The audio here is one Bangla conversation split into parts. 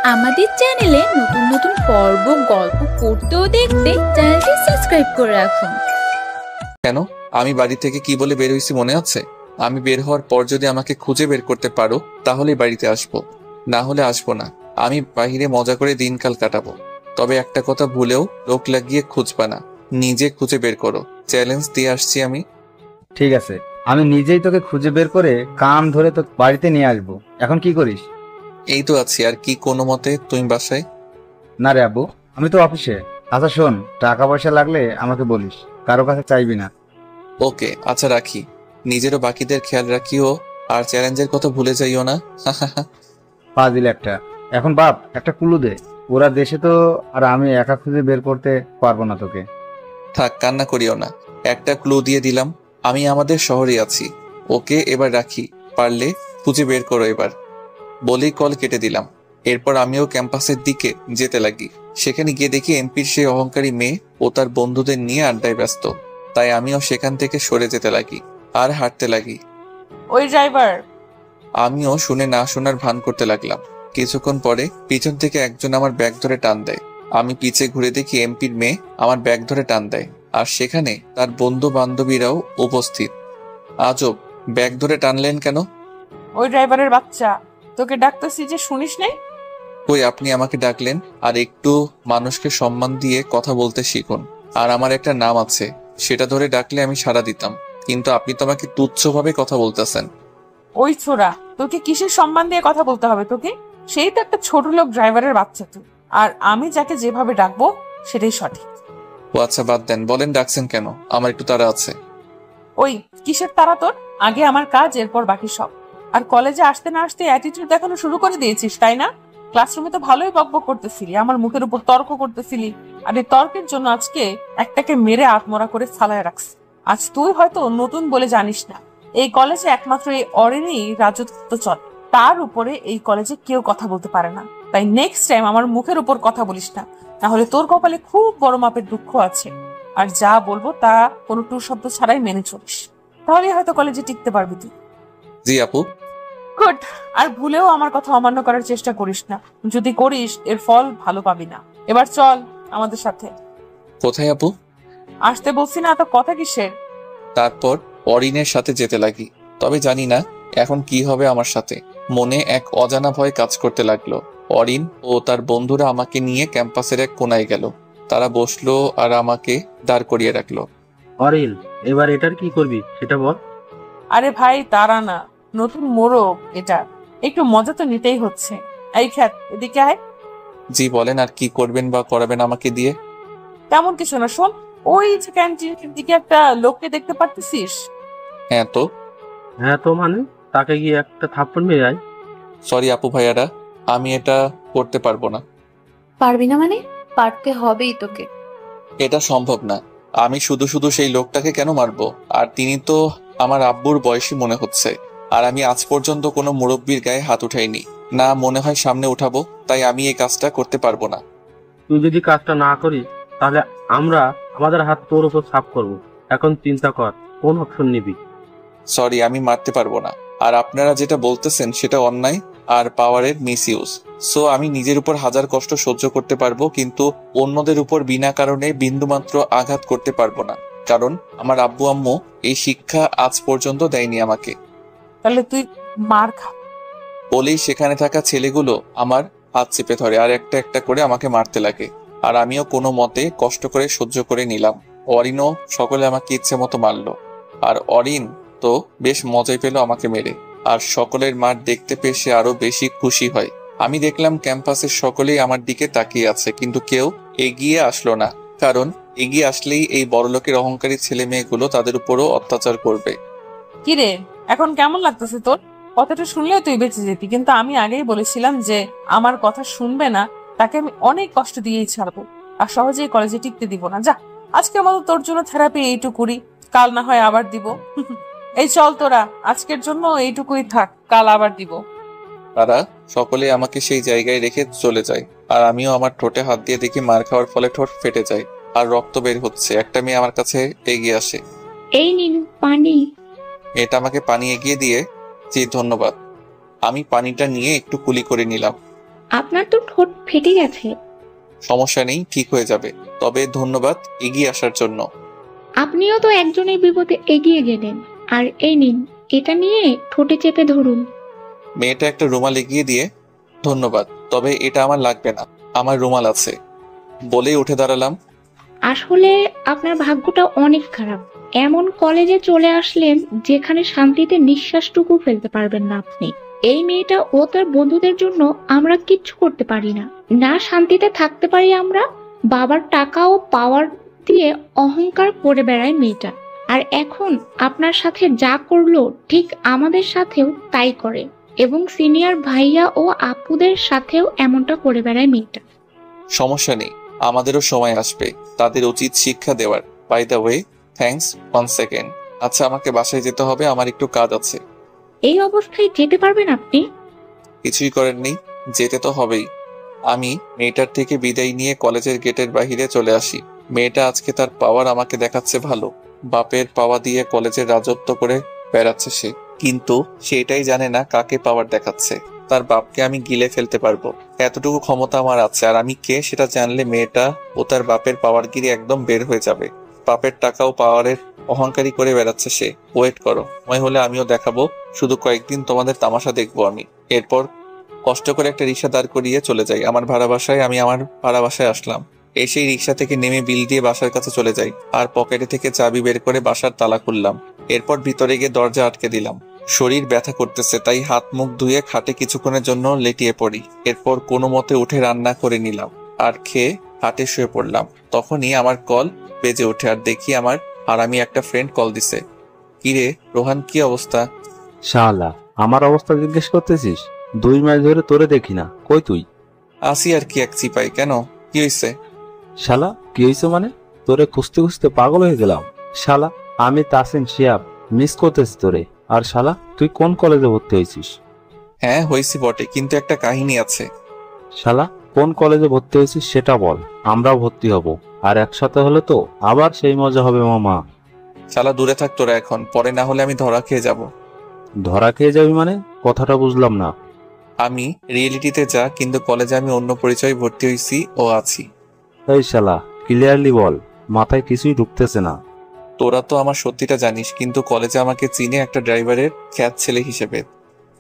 আমাদের চ্যানেলে নতুন নতুন পর্ব গল্প পড়তে ও দেখতে চ্যানেলটি সাবস্ক্রাইব করে রাখুন। কেন আমি বাড়ি থেকে কি বলে বের হইছি মনে আছে? আমি বের হওয়ার পর যদি আমাকে খুঁজে বের করতে পারো তাহলেই বাড়িতে আসবো, না হলে আসবো না। আমি বাহিরে মজা করে দিনকাল কাটাবো। তবে একটা কথা ভুলেও লোক লাগিয়ে খুঁজবা না, নিজে খুঁজে বের করো। চ্যালেঞ্জ দিয়ে আসছি আমি। ঠিক আছে, আমি নিজেই তোকে খুঁজে বের করে কান ধরে তো বাড়িতে নিয়ে আসবো। এখন কি করিস? এই তো আছি, আর কি কোনো মতে। তুমি বাসায়? না রে আব্বু, আমি তো অফিসে। আচ্ছা শোন, টাকা পয়সা লাগলে আমাকে বলিস, কারো কাছে চাইবি না। ওকে আচ্ছা, রাখি। নিজেরও বাকিদের খেয়াল রাখিও, আর চ্যালেঞ্জের কথা ভুলে যাইও না। পাজিল একটা। এখন বাপ একটা ক্লু দে, ওরা দেশে তো, আর আমি একা খুঁজে বের করতে পারবো না তোকে। থাক, কান্না করিও না। একটা ক্লু দিয়ে দিলাম, আমি আমাদের শহরে আছি। ওকে এবার রাখি, পারলে খুঁজে বের করো এবার। বলেই কল কেটে দিলাম। এরপর আমিও ক্যাম্পাসের দিকে যেতে লাগি। সেখানে গিয়ে দেখি এমপির সেই অহংকারী মেয়ে ও তার বন্ধুদের নিয়ে আড্ডায় ব্যস্ত। তাই আমিও সেখান থেকে সরে যেতে লাগি আর হাঁটতে লাগি। ওই ড্রাইভার। আমিও শুনে না শোনার ভান করতে লাগলাম। কিছুক্ষণ পরে পিছন থেকে একজন আমার ব্যাগ ধরে টান দেয়। আমি পিছে ঘুরে দেখি এমপির মেয়ে আমার ব্যাগ ধরে টান দেয়, আর সেখানে তার বন্ধু বান্ধবীরাও উপস্থিত। আজব, ব্যাগ ধরে টানলেন কেন? ওই ড্রাইভারের বাচ্চা, তোকে ডাকতেছি যে শুনিস নাই? কই, আপনি আমাকে ডাকলেন। আর একটু মানুষকে সম্মান দিয়ে কথা বলতে শিখুন। আর আমার একটা নাম আছে, সেটা ধরে ডাকলে আমি সাড়া দিতাম, কিন্তু আপনি তো আমাকে তুচ্ছভাবে কথা বলতেছেন। ওই ছোড়া, তোকে কিসের সম্মান দিয়ে কথা বলতে হবে তোকে? সেই তো একটা ছোট লোক ড্রাইভারের বাচ্চা তুই, আর আমি যাকে যেভাবে ডাকবো সেটাই সঠিক। ও আচ্ছা, বাদ দেন, বলেন ডাকছেন কেন? আমার একটু তাড়া আছে। ওই কিসের তারা তোর? আগে আমার কাজ, এরপর বাকি সব। আর কলেজে আসতে না আসতে অ্যাটিটিউড দেখানো শুরু করে দিয়েছিস, তাই না? ক্লাসরুমে তো ভালোই বকবক করতেছিলি, আমার মুখের উপর তর্ক করতেছিলি। আর এই তর্কের জন্য আজকে একটাকে মেরে আত্মরা করে ফালায় রাখছি। আজ তুই হয়তো নতুন বলে জানিস না, এই কলেজে একমাত্র এই অরেনই রাজত্ব চলে। তার উপরে এই কলেজে কেউ কথা বলতে পারে না। তাই নেক্সট টাইম আমার মুখের উপর কথা বলিস না, তাহলে তোর কপালে খুব বড় মাপের দুঃখ আছে। আর যা বলবো তা কোনো টু শব্দ ছাড়াই মেনে চলিস, তাহলেই হয়তো কলেজে টিকতে পারবি তুই। জি আপু। গুড। আর ভুলেও আমার কথা অমান্য করার চেষ্টা করিস না, যদি করিস এর ফল ভালো পাবি না। এবার চল আমাদের সাথে। কোথায় আপু? আসতে বলছি না, তো কথা কিসের? তারপর অরিনের সাথে যেতে লাগি। তবে জানি না এখন কি হবে আমার সাথে। মনে এক অজানা ভয় কাজ করতে লাগলো। অরিন ও তার বন্ধুরা আমাকে নিয়ে ক্যাম্পাসের এক কোনায় গেল। তারা বসলো আর আমাকে দাঁড় করিয়ে রাখলো। অরিন, এবার এটার কি করবি সেটা বল। আরে ভাই তারা না, নতুন মোড়ক এটা, একটু মজা তো নিতেই হচ্ছে। এই খ্যাত, এদিকে আয়। জি বলেন, আর কি করবেন বা করাবেন আমাকে দিয়ে? তেমন কিছু না, শোন। ওই যে ক্যান্টিনের দিকে একটা লোককে দেখতে পারতেছিস? হ্যাঁ তো। হ্যাঁ তো মানে, তাকে গিয়ে একটা থাপ্পড় মেরে আয়। সরি আপু ভাইয়ারা, আমি এটা করতে পারবো না। পারবি না মানে? পারতে হবেই তোকে। এটা সম্ভব না। আমি শুধু শুধু সেই লোকটাকে কেন মারবো? আর তিনি তো আমার আব্বুর বয়সী মনে হচ্ছে। আর আমি আজ পর্যন্ত কোনো মুরব্বির গায়ে হাত উঠাইনি, না মনে হয় সামনে উঠাবো। তাই আমি এই কাজটা করতে পারবো না। তুই যদি কাজটা না করিস তাহলে আমরা আমাদের হাত তোর উপর সাফ করব। এখন চিন্তা কর কোন অপশন নিবি। সরি, আমি মারতে পারবো না। আর আপনারা যেটা বলতেছেন সেটা অন্যায় আর পাওয়ারের মিসইউজ। সো আমি নিজের উপর হাজার কষ্ট সহ্য করতে পারবো, কিন্তু অন্যদের উপর বিনা কারণে বিন্দুমাত্র আঘাত করতে পারবো না। কারণ আমার আব্বু আম্মু এই শিক্ষা আজ পর্যন্ত দেয়নি আমাকে। তাহলে তুই মার খা। বলেই সেখানে থাকা ছেলেগুলো আমার হাত চেপে ধরে আর একটা একটা করে আমাকে মারতে লাগে। আর আমিও কোনো মতে কষ্ট করে সহ্য করে নিলাম। অরিনও সকলে আমাকে ইচ্ছে মতো মারলো। আর অরিন তো বেশ মজাই পেল আমাকে মেরে। আর সকলের মার দেখতে পেয়ে সে আরো বেশি খুশি হয়। আমি দেখলাম ক্যাম্পাসের সকলেই আমার দিকে তাকিয়ে আছে, কিন্তু কেউ এগিয়ে আসলো না। কারণ এগিয়ে আসলেই এই বড়লোকের অহংকারী ছেলে মেয়েগুলো তাদের উপরও অত্যাচার করবে। কিরে, এখন কেমন লাগতেছে তোর? কথাটা শুনলেও তুই বেঁচে যেতি, কিন্তু আমি আগেই বলেছিলাম যে আমার কথা শুনবে না তাকে আমি অনেক কষ্ট দিয়েই ছাড়বো, আর সহজেই কলেজে টিকতে দিব না। যা, আজকের মতো তোর জন্য থেরাপি এইটুকুরি, কাল না হয় আবার দিব। এই চল তোরা, আজকের জন্য এইটুকুই থাক, কাল আবার দিব। তারা সকলে আমাকে সেই জায়গায় রেখে চলে যায়। আর আমিও আমার ঠোঁটে হাত দিয়ে দেখি মার খাওয়ার ফলে ঠোঁট ফেটে যায় আর রক্ত বের হচ্ছে। একটা মেয়ে আমার কাছে এগিয়ে আসে। এই নিন পানি। এটা আমাকে পানি এগিয়ে দিয়ে, জি ধন্যবাদ। আমি পানিটা নিয়ে একটু কুলি করে নিলাম। আপনার তো ঠোঁট ফেটে গেছে। সমস্যা নেই, ঠিক হয়ে যাবে। তবে ধন্যবাদ এগিয়ে আসার জন্য। আপনিও তো একজনের বিপদে এগিয়ে গেলেন। আর এই নিন, এটা নিয়ে ঠোঁটে চেপে ধরুন। মেয়েটা একটা রুমাল এগিয়ে দিয়ে, ধন্যবাদ, তবে এটা আমার লাগবে না, আমার রুমাল আছে বলেই উঠে দাঁড়ালাম। আসলে আপনার ভাগ্যটা অনেক খারাপ। এমন কলেজে চলে আসলেন যেখানে শান্তিতে নিঃশ্বাসটুকু ফেলতে পারবেন না আপনি। এই মেয়েটা ও তার বন্ধুদের জন্য আমরা কিচ্ছু করতে পারি না, না শান্তিতে থাকতে পারি আমরা। বাবার টাকা ও পাওয়ার দিয়ে অহংকার করে বেড়ায় মেয়েটা। আর এখন আপনার সাথে যা করলো ঠিক আমাদের সাথেও তাই করে, এবং সিনিয়র ভাইয়া ও আপুদের সাথেও এমনটা করে বেড়ায় মেয়েটা। সমস্যা নেই, আমাদেরও সময় আসবে তাদের উচিত শিক্ষা দেওয়ার। By the way, thanks, 1 second. আচ্ছা, আমাকে বাসায় যেতে হবে, আমার একটু কাজ আছে। এই অবস্থায় যেতে পারবেন আপনি? কিছুই করার নেই, যেতে তো হবেই। আমি মেয়েটার থেকে বিদায় নিয়ে কলেজের গেটের বাহিরে চলে আসি। মেয়েটা আজকে তার পাওয়ার আমাকে দেখাচ্ছে ভালো। বাপের পাওয়া দিয়ে কলেজের রাজত্ব করে বেড়াচ্ছে সে, কিন্তু সেটাই জানে না কাকে পাওয়ার দেখাচ্ছে। তার বাপকে আমি গিলে ফেলতে পারবো, এতটুকু ক্ষমতা আমার আছে। আর আমি কে সেটা জানলে মেয়েটা ও তার বাপের পাওয়ার গিরি একদম বের হয়ে যাবে। বাপের টাকা ও পাওয়ারের অহংকারী করে বেড়াচ্ছে সে। ওয়েট করো, সময় হলে আমিও দেখাবো। শুধু কয়েকদিন তোমাদের তামাশা দেখবো আমি। এরপর কষ্ট করে একটা রিক্সা দাঁড় করিয়ে চলে যাই আমার ভাড়া বাসায়। আমি আমার ভাড়া বাসায় আসলাম, এসেই রিক্সা থেকে নেমে বিল দিয়ে বাসার কাছে চলে যাই। আর পকেটে থেকে চাবি বের করে বাসার তালা খুললাম। এরপর ভিতরে গিয়ে দরজা আটকে দিলাম। শরীর ব্যথা করতেছে, তাই হাত মুখ ধুয়ে খাটে কিছুক্ষণের জন্য লেটিয়ে পড়ি। এরপর কোনো মতে উঠে রান্না করে নিলাম আর খেয়ে হাটে শুয়ে পড়লাম। তখনই আমার কল বেজে ওঠে আর দেখি আমার হারামি একটা ফ্রেন্ড কল দিছে। কিরে রোহান, কি অবস্থা? শালা, আমার অবস্থা জিজ্ঞেস করতেছিস? 2 মাস ধরে তোরে দেখি না, কই তুই? আসি আর কি, এক চিপাই। কেন, কি হয়েছে? শালা, কি হয়েছে মানে? তোরে খুঁজতে খুঁজতে পাগল হয়ে গেলাম। শালা, আমি তাসিন শিয়াব মিস করতেছি তোরে। আর শালা, তুই কোন কলেজে ভর্তি হয়েছিস? হ্যাঁ হয়েছি বটে, কিন্তু একটা কাহিনী আছে। শালা, কোন কলেজে ভর্তি হয়েছিস সেটা বল, আমরাও ভর্তি হব। আর একসাথে হলে তো আবার সেই মজা হবে মামা। শালা দূরে থাক তোরা এখন, পরে না হলে আমি ধরা খেয়ে যাব। ধরা খেয়ে যাবি মানে? কথাটা বুঝলাম না। আমি রিয়েলিটিতে যা, কিন্তু কলেজে আমি অন্য পরিচয়ে ভর্তি হয়েছি ও আছি। এই শালা, ক্লিয়ারলি বল, মাথায় কিছুই ঢুকতেছে না। তোরা তো আমার সত্যিটা জানিস, কিন্তু কলেজে আমাকে চিনে একটা ড্রাইভারের খ্যাত ছেলে হিসেবে।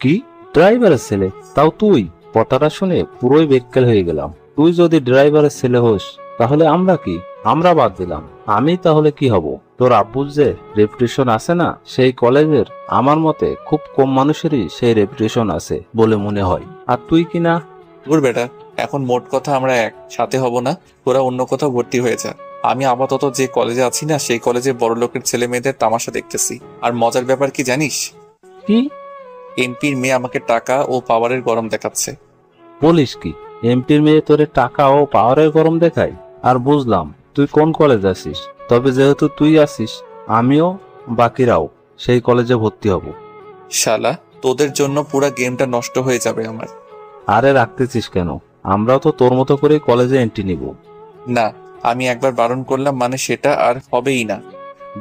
কি, ড্রাইভারের ছেলে? তাও তুই? কথাটা শুনে পুরোই বেক্কেল হয়ে গেলাম। তুই যদি ড্রাইভারের ছেলে হোস তাহলে আমরা কি? আমরা বাদ দিলাম, আমি তাহলে কি হব? তোর আব্বুর যে রেপুটেশন আছে না সেই কলেজের, আমার মতে খুব কম মানুষেরই সেই রেপুটেশন আছে বলে মনে হয়। আর তুই কি না? দূর বেটা, এখন মোট কথা আমরা এক সাথে হব না। তোরা অন্য কোথাও ভর্তি হয়ে যা। আমি আপাতত যে কলেজে আছি না সেই কলেজে বড় লোকের ছেলে মেয়েদের তামাশা দেখতেছি। আর মজার ব্যাপার কি জানিস? কি এমপির মেয়ে আমাকে টাকা ও পাওয়ারের গরম দেখাচ্ছে। বলিস কি? এমপির মেয়ে তোরে টাকা ও পাওয়ারের গরম দেখায়? আর বুঝলাম তুই কোন কলেজ আছিস। তবে যেহেতু তুই আছিস, আমিও বাকিরাও সেই কলেজে ভর্তি হব। শালা, তোদের জন্য পুরা গেমটা নষ্ট হয়ে যাবে আমার। আরে রাখতেছিস কেন? আমরাও তো তোর মতো করে কলেজে এন্ট্রি নিব। না, আমি একবার বারণ করলাম মানে সেটা আর হবেই না।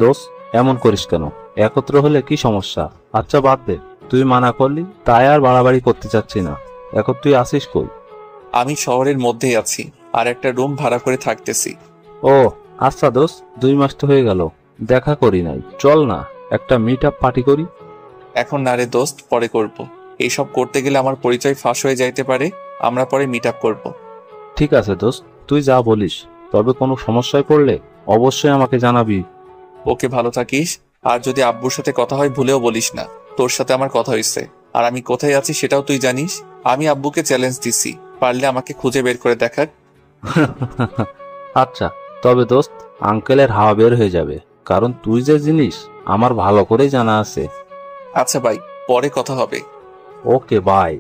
দোষ, এমন করিস কেন? একত্র হলে কি সমস্যা? আচ্ছা বাদ দে, তুই মানা করলি তাই আর বাড়াবাড়ি করতে চাচ্ছি না। এখন তুই আসিস কই? আমি শহরের মধ্যেই আছি, আর একটা রুম ভাড়া করে থাকতেছি। ও আচ্ছা দোষ, 2 মাস তো হয়ে গেল, দেখা করি নাই। চল না একটা মিট আপ পার্টি করি। এখন না রে দোস্ত, পরে করব। এইসব করতে গেলে আমার পরিচয় ফাঁস হয়ে যাইতে পারে। আমরা পরে মিট আপ করবো। ঠিক আছে দোস্ত, তুই যা বলিস। তবে কোনো সমস্যায় পড়লে অবশ্যই আমাকে জানাবি। ওকে, ভালো থাকিস। আর যদি আব্বুর সাথে কথা হয় ভুলেও বলিস না তোর সাথে আমার কথা হয়েছে। আর আমি কোথায় আছি সেটাও তুই জানিস। আমি আব্বুকে চ্যালেঞ্জ দিছি, পারলে আমাকে খুঁজে বের করে দেখাক। আচ্ছা, তবে দোস্ত আঙ্কেলের হাওয়া বের হয়ে যাবে, কারণ তুই যে জিনিস আমার ভালো করেই জানা আছে। আচ্ছা ভাই, পরে কথা হবে। Okay bye.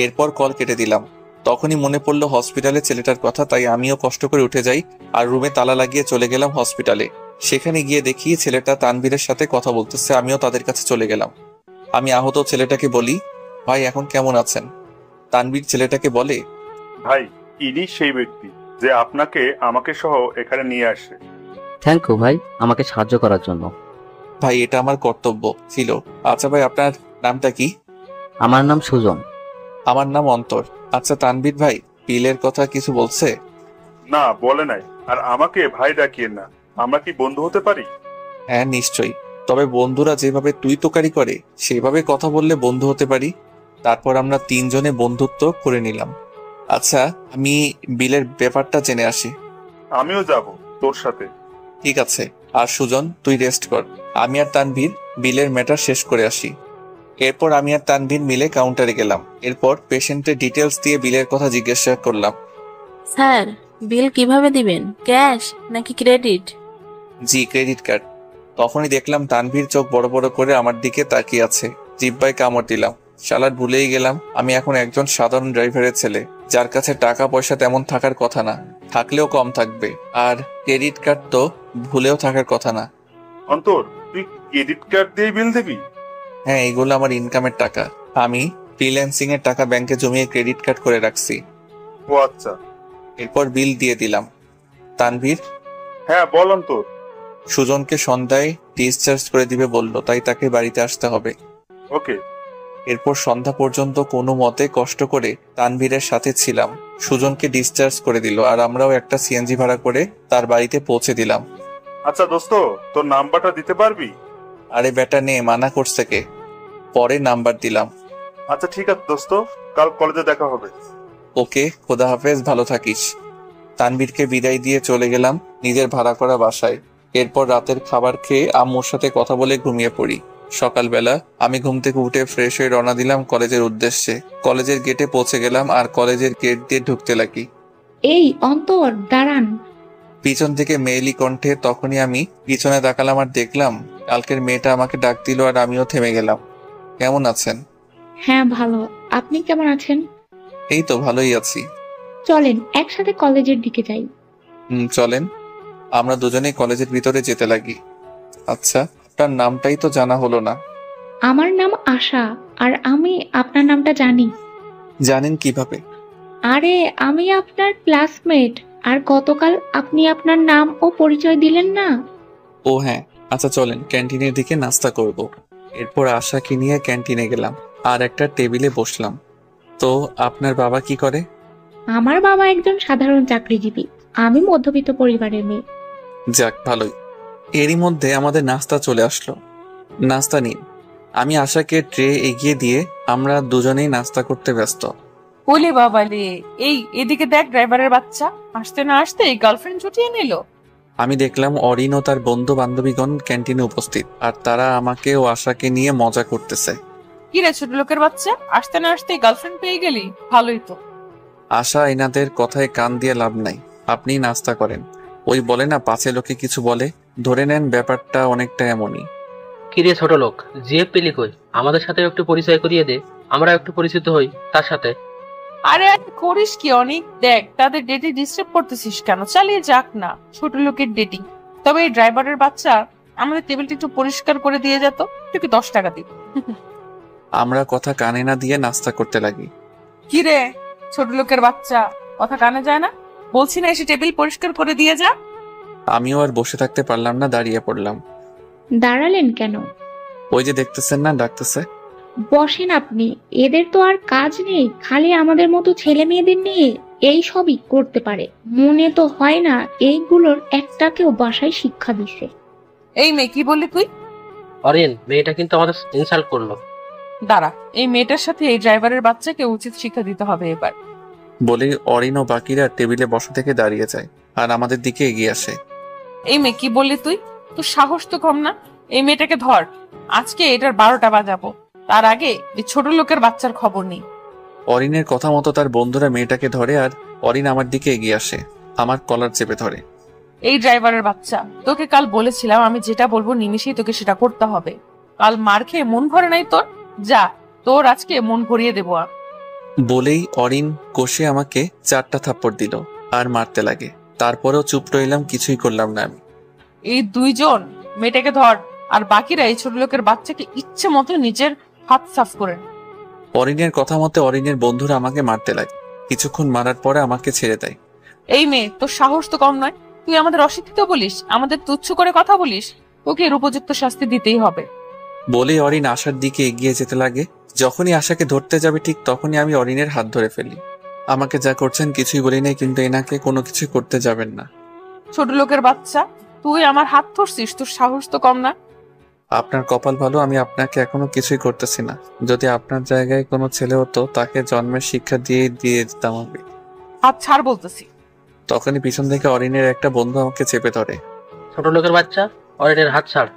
এরপর কল কেটে দিলাম। তখনই মনে পড়লো হসপিটালে ছেলেটার কথা, তাই আমিও কষ্ট করে উঠে যাই আর রুমে তালা লাগিয়ে চলে গেলাম হসপিটালে। সেখানে গিয়ে দেখি ছেলেটা তানভীরের সাথে কথা বলতেছে। আমিও তাদের কাছে চলে গেলাম। আমি আহত ছেলেটাকে বলি, ভাই এখন কেমন আছেন? তানভীর ছেলেটাকে বলে, ভাই, ইনি সেই ব্যক্তি যে আপনাকে আমাকে সহ এখানে নিয়ে আসে। থ্যাংক ইউ ভাই, আমাকে সাহায্য করার জন্য। ভাই এটা আমার কর্তব্য ছিল। আচ্ছা ভাই, আপনার নামটা কি? আমার নাম সুজন। আমার নাম অন্তর। আচ্ছা তানভীর ভাই, বিলের কথা কিছু বলছে? না, বলে নাই। আর আমাকে ভাই ডাকিয়েন না। আমরা কি বন্ধু হতে পারি? হ্যাঁ নিশ্চয়ই, তবে বন্ধুরা যেভাবে তুই তোকারি করে সেভাবে কথা বললে বন্ধু হতে পারি। তারপর আমরা তিনজনে বন্ধুত্ব করে নিলাম। আচ্ছা, আমি বিলের ব্যাপারটা জেনে আসি। আমিও যাব তোর সাথে। ঠিক আছে। আর সুজন, তুই রেস্ট কর, আমি আর তানভীর বিলের ম্যাটার শেষ করে আসি। এরপর আমি আর তানভীর মিলে কাউন্টারে গেলাম। এরপর পেশেন্টের ডিটেলস দিয়ে বিলের কথা জিজ্ঞাসা করলাম। স্যার, বিল কিভাবে দিবেন? ক্যাশ নাকি ক্রেডিট? জি, ক্রেডিট কার্ড। তখনই দেখলাম তানভীর চোখ বড় বড় করে আমার দিকে তাকিয়ে আছে। জিব্বায় কামড় দিলাম। শালার ভুলেই গেলাম আমি এখন একজন সাধারণ ড্রাইভারের ছেলে, যার কাছে টাকা পয়সা তেমন থাকার কথা না, থাকলেও কম থাকবে। আর ক্রেডিট কার্ড তো ভুলেও থাকার কথা না। অন্তর, তুই ক্রেডিট কার্ড দিয়ে বিল দিবি? হ্যাঁ, এগুলো আমার ইনকামের টাকা। আমি ফ্রিল্যান্সিং এর টাকা ব্যাংকে জমিয়ে ক্রেডিট কার্ড করে রাখছি। ও আচ্ছা। এরপর বিল দিয়ে দিলাম। তানভীর, হ্যাঁ বল অন্তর। সুজনকে সন্ধ্যায় ডিসচার্জ করে দিবে বললো, তাই তাকে বাড়িতে আসতে হবে। ওকে। এরপর সন্ধ্যা পর্যন্ত কোনো মতে কষ্ট করে তানভীরের সাথে ছিলাম। সুজনকে ডিসচার্জ করে দিল, আর আমরাও একটা সিএনজি ভাড়া করে তার বাড়িতে পৌঁছে দিলাম। আচ্ছা দোস্ত, তোর নাম্বারটা দিতে পারবি? আরে বেটা নে, মানা করছে কে? পরে নাম্বার দিলাম। আচ্ছা ঠিক আছে দোস্ত, কাল কলেজে দেখা হবে। ওকে, খোদা হাফেজ, ভালো থাকিস। তানভীরকে বিদায় দিয়ে চলে গেলাম নিজের ভাড়া করা বাসায়। এরপর রাতের খাবার খেয়ে আম্মুর সাথে কথা বলে ঘুমিয়ে পড়ি। সকালবেলা আমি ঘুম থেকে উঠে ফ্রেশ হয়ে রওনা দিলাম কলেজের উদ্দেশ্যে। কলেজের গেটে পৌঁছে গেলাম আর কলেজের গেট দিয়ে ঢুকতে লাগি। এই অন্তর, দাঁড়ান। পিছন থেকে মেয়েলি কণ্ঠে। তখনই আমি পিছনে তাকালাম আর দেখলাম কালকের মেয়েটা আমাকে ডাক দিল, আর আমিও থেমে গেলাম। কেমন আছেন? হ্যাঁ ভালো, আপনি কেমন আছেন? এই তো ভালোই আছি। চলেন একসাথে কলেজের দিকে যাই। চলেন। আমরা দুজনেই কলেজের ভিতরে যেতে লাগি। আচ্ছা, আপনার নামটাই তো জানা হলো না। আমার নাম আশা, আর আমি আপনার নামটা জানি। জানেন কিভাবে? আরে আমি আপনার ক্লাসমেট, আর গতকাল আপনি আপনার নাম ও পরিচয় দিলেন না। ও হ্যাঁ, আচ্ছা চলেন ক্যান্টিনের দিকে নাস্তা করব। এরপর আশাকে নিয়ে ক্যান্টিনে গেলাম আর একটা টেবিলে বসলাম। তো আপনার বাবা কি করে? আমার বাবা একজন সাধারণ চাকরিজীবী, আমি মধ্যবিত্ত পরিবারের মেয়ে। যাক, ভালোই। এরই মধ্যে আমাদের নাস্তা চলে আসলো। নাস্তা নিন। আমি আশাকে ট্রে এগিয়ে দিয়ে আমরা দুজনেই নাস্তা করতে ব্যস্ত। ওলে বাবালে, এই এদিকে দেখ, ড্রাইভারের বাচ্চা আসতে না আসতে গার্লফ্রেন্ড জুটিয়ে নিল। আমি দেখলাম অরিন ও তার বন্ধু বান্ধবীগণ ক্যান্টিনে উপস্থিত, আর তারা আমাকে ও আশাকে নিয়ে মজা করতেছে। কি রে ছোট লোকের বাচ্চা, আসতে না আসতে গার্লফ্রেন্ড পেয়ে গেলি? ভালোই তো। আশা, এনাদের কথায় কান দিয়ে লাভ নাই, আপনি নাস্তা করেন। ওই বলে না, পাছে লোকে কিছু বলে, ধরে নেন ব্যাপারটা অনেকটা এমনই। কিরে ছোট লোক, জিএফ পেলি কই? আমাদের সাথে একটু পরিচয় করিয়ে দে, আমরা একটু পরিচিত হই তার সাথে। আরে করিস কি অনেক, দেখ তাদের ডেটে ডিস্টার্ব করতেছিস কেন? চালিয়ে যাক না, ছোট লোকের ডেটিং। তবে এই ড্রাইভারের বাচ্চা, আমাদের টেবিলটা একটু পরিষ্কার করে দিয়ে যেত, তোকে 10 টাকা দিব। আমরা কথা কানে না দিয়ে নাস্তা করতে লাগি। কি রে ছোট লোকের বাচ্চা, কথা কানে যায় না? বলছি না এসে টেবিল পরিষ্কার করে দিয়ে যা। আমিও আর বসে থাকতে পারলাম না, দাঁড়িয়ে পড়লাম। দাঁড়ালেন কেন? ওই যে দেখতেছেন না, ডাকতেছে। বসেন আপনি, এদের তো আর কাজ নেই, খালি আমাদের মতো ছেলে মেয়েদের নিয়ে এই সবই করতে পারে। মনে তো হয় না এইগুলোর একটাকেও বাসায় শিক্ষা দিছে। এই মেয়ে, কি বললি তুই? অরিন, মেয়েটা কিন্তু আমাদের ইনসাল্ট করলো। দাঁড়া, এই মেয়েটার সাথে এই ড্রাইভারের বাচ্চাকে উচিত শিক্ষা দিতে হবে এবার। বলে অরিন ও বাকিরা টেবিলে বসা থেকে দাঁড়িয়ে যায় আর আমাদের দিকে এগিয়ে আসে। এই মেয়ে, কি বললি তুই? তোর সাহস তো কম না। এই মেয়েটাকে ধর, আজকে এটার 12টা বাজাবো। তার আগে এই ছোট লোকের বাচ্চার খবর নেই। অরিনের কথা মতো তার বন্ধুরা মেয়েটাকে ধরে আর অরিন আমার দিকে এগিয়ে আসে, আমার কলার চেপে ধরে। এই ড্রাইভারের বাচ্চা, তোকে কাল বলেছিলাম আমি যেটা বলবো নিমিষেই তোকে সেটা করতে হবে। কাল মার খেয়ে মন ভরে নাই তোর? যা, তোর আজকে মন ভরিয়ে দেবো। বলেই অরিন কষে আমাকে 4টা থাপ্পড় দিল আর মারতে লাগে। তারপরেও চুপ রইলাম, কিছুই করলাম না আমি। এই দুইজন মেয়েটাকে ধর, আর বাকিরা এই ছোট লোকের বাচ্চাকে ইচ্ছে মতো নিজের হাত সাফ করে। অরিনের কথা মতে অরিনের বন্ধুরা আমাকে মারতে লাগে। কিছুক্ষণ মারার পরে আমাকে ছেড়ে দেয়। এই মেয়ে, তোর সাহস তো কম নয়। তুই আমাদের অশিক্ষিত বলিস, আমাদের তুচ্ছ করে কথা বলিস। তোকে এর উপযুক্ত শাস্তি দিতেই হবে। বলে অরিন আশার দিকে এগিয়ে যেতে লাগে। যখনই আশাকে ধরতে যাবে ঠিক তখনই আমি অরিনের হাত ধরে ফেলি। আমাকে যা করছেন কিছুই বলি নাই, কিন্তু এনাকে কোনো কিছু করতে যাবেন না। ছোট লোকের বাচ্চা, তুই আমার হাত ধরছিস? তোর সাহস তো কম না। আপনার কপাল ভালো, আমি আপনাকে এখনো কিছুই করতেছি না। যদি আপনার জায়গায় কোনো ছেলে হতো তাকে জন্মের শিক্ষা দিয়ে দিতাম আমি। হাত ছাড় বলতেছি। তখনই পিছন থেকে অরিনের একটা বন্ধু আমাকে চেপে ধরে। ছোট লোকের বাচ্চা, অরিনের হাত ছাড়।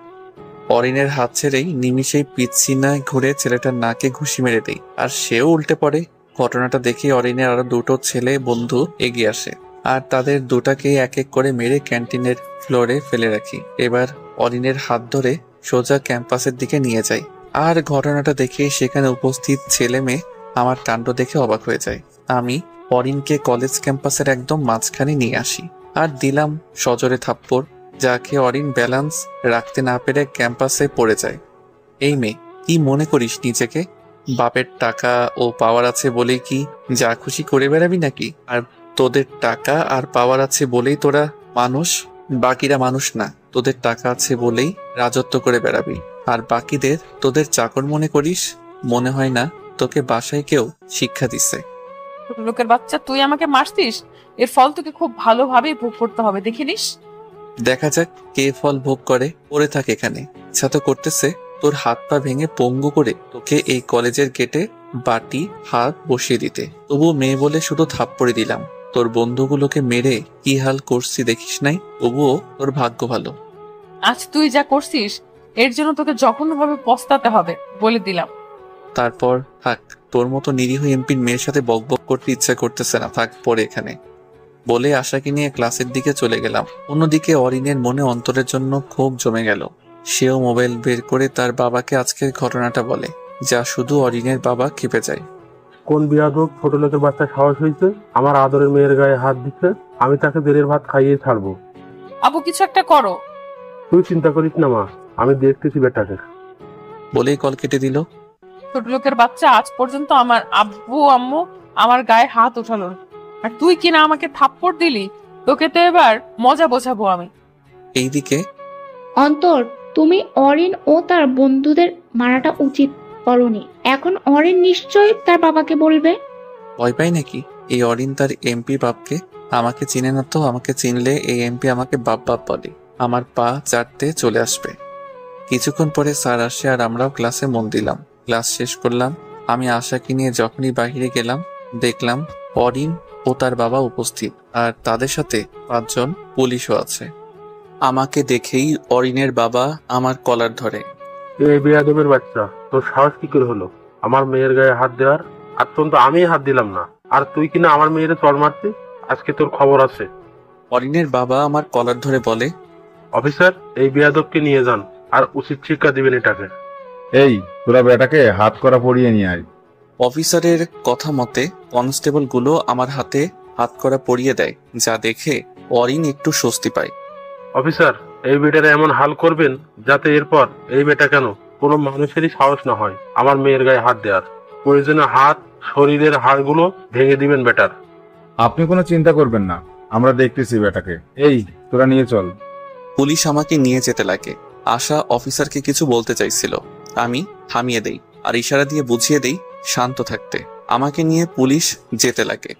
অরিনের হাত ছেড়েই নিমিষেই পিছিনায় ঘুরে ছেলেটার নাকে ঘুষি মেরে দেই, আর সেও উল্টে পড়ে। ঘটনাটা দেখে অরিনের আরো দুটো ছেলে বন্ধু এগিয়ে আসে, আর তাদের দুটাকে এক এক করে মেরে ক্যান্টিনের ফ্লোরে ফেলে রাখি। এবার অরিনের হাত ধরে সোজা ক্যাম্পাসের দিকে নিয়ে যাই, আর ঘটনাটা দেখে সেখানে উপস্থিত ছেলে মেয়ে আমার কাণ্ড দেখে অবাক হয়ে যায়। আমি অরিনকে কলেজ ক্যাম্পাসের একদম মাঝখানে নিয়ে আসি আর দিলাম সজোরে থাপ্পড়, যাকে অরিন ব্যালেন্স রাখতে না পেরে ক্যাম্পাসে পড়ে যায়। এই মেয়ে, কি মনে করিস নিজেকে? বাপের টাকা ও পাওয়ার আছে বলেই কি যা খুশি করে বেড়াবি নাকি? আর তোদের টাকা আর পাওয়ার আছে বলেই তোরা মানুষ, বাকিরা মানুষ না। তোদের টাকা আছে বলেই রাজত্ব করে বেড়াবি, আর বাকিদের তোদের চাকর মনে করিস। মনে হয় না তোকে বাসায় কেউ শিক্ষা দিছে। ছোট লোকের বাচ্চা, তুই আমাকে মারছিস, এর ফল তোকে খুব ভালোভাবেই ভোগ করতে হবে, দেখিনিস? দেখা যাক কে ফল ভোগ করে। পড়ে থাক এখানে, ইচ্ছা তো করতেছে তোর হাত পা ভেঙে পঙ্গু করে তোকে এই কলেজের গেটে বাটি হাত বসিয়ে দিতে। তবু মেয়ে বলে শুধু থাপ্পড়ে দিলাম। তোর বন্ধুগুলোকে মেরে কি হাল করছি দেখিস নাই? তবুও তোর ভাগ্য ভালো। আজ তুই যা করছিস এর জন্য তোকে জঘন্যভাবে পস্তাতে হবে, বলে দিলাম। তারপর থাক, তোর মতো নিরীহ এমপির মেয়ের সাথে বকবক করতে ইচ্ছা করতেছে না, থাক পরে এখানে বলে আশাকে নিয়ে ক্লাসের দিকে চলে গেলাম। অন্যদিকে অরিনের মনে অন্তরের জন্য ক্ষোভ জমে গেল। সেও মোবাইল বের করে তার বাবাকে আজকের ঘটনাটা বলে, যা শুধু অরিনের বাবা খেপে যায়। কোন বিয়াদব ছোট লোকের বাচ্চা সাহস হয়েছে আমার আদরের মেয়ের গায়ে হাত দিচ্ছে? আমি তাকে দেরের ভাত খাইয়ে ছাড়বো। আবু, কিছু একটা করো। তুই চিন্তা করিস না মা, আমি দেখতেছি বেটাকে। বলেই কল কেটে দিল। ছোট লোকের বাচ্চা, আজ পর্যন্ত আমার আব্বু আম্মু আমার গায়ে হাত উঠালো না, আর তুই কিনা আমাকে থাপ্পড় দিলি। তোকে তো এবার মজা বোঝাবো আমি। এইদিকে অন্তর, তুমি অরিন ও তার বন্ধুদের মারাটা উচিত করনি। এখন অরিন নিশ্চয়ই তার বাবাকে বলবে। ভয় পাই নাকি? এই অরিন তার এমপি বাপকে? আমাকে চিনে না তো। আমাকে চিনলে এই এমপি আমাকে বাপ বাপ বলে, আমার পা চাটতে চলে আসবে। কিছুক্ষণ পরে স্যার আসে আর আমরাও ক্লাসে মন দিলাম। ক্লাস শেষ করলাম। আমি আশাকে নিয়ে যখনই বাহিরে গেলাম দেখলাম অরিন ও তার বাবা উপস্থিত, আর তাদের সাথে 5 জন পুলিশও আছে। আমাকে দেখেই অরিনের বাবা আমার কলার ধরে। এই বিয়াদবের বাচ্চা, তোর সাহস কি করে হলো আমার মেয়ের গায়ে হাত দেওয়ার? আর তোর তো আমি হাত দিলাম না, আর তুই কিনা আমার মেয়ের চড় মারছিস। আজকে তোর খবর আছে। অরিনের বাবা আমার কলার ধরে বলে, অফিসার, এই বিয়াদবকে নিয়ে যান আর উচিত শিক্ষা দিবেন এটাকে। এই তোরা বেটাকে হাত করা পড়িয়ে নিয়ে আয়। অফিসারের কথা মতে কনস্টেবল গুলো আমার হাতে হাত করা পরিয়ে দেয়, যা দেখে অরিন একটু স্বস্তি পায়। অফিসার, এই বেটারে এমন হাল করবেন যাতে এরপর এই বেটা কেন কোনো মানুষেরই সাহস না হয় আমার মেয়ের গায়ে হাত দেওয়ার। প্রয়োজনে হাত, শরীরের হাড়গুলো ভেঙে দিবেন বেটার। আপনি কোনো চিন্তা করবেন না, আমরা দেখতেছি বেটাকে। এই তোরা নিয়ে চল। পুলিশ আমাকে নিয়ে যেতে লাগে। আশা অফিসারকে কিছু বলতে চাইছিল, আমি থামিয়ে দেই আর ইশারা দিয়ে বুঝিয়ে দেই শান্ত থাকতে। আমাকে নিয়ে পুলিশ যেতে লাগে।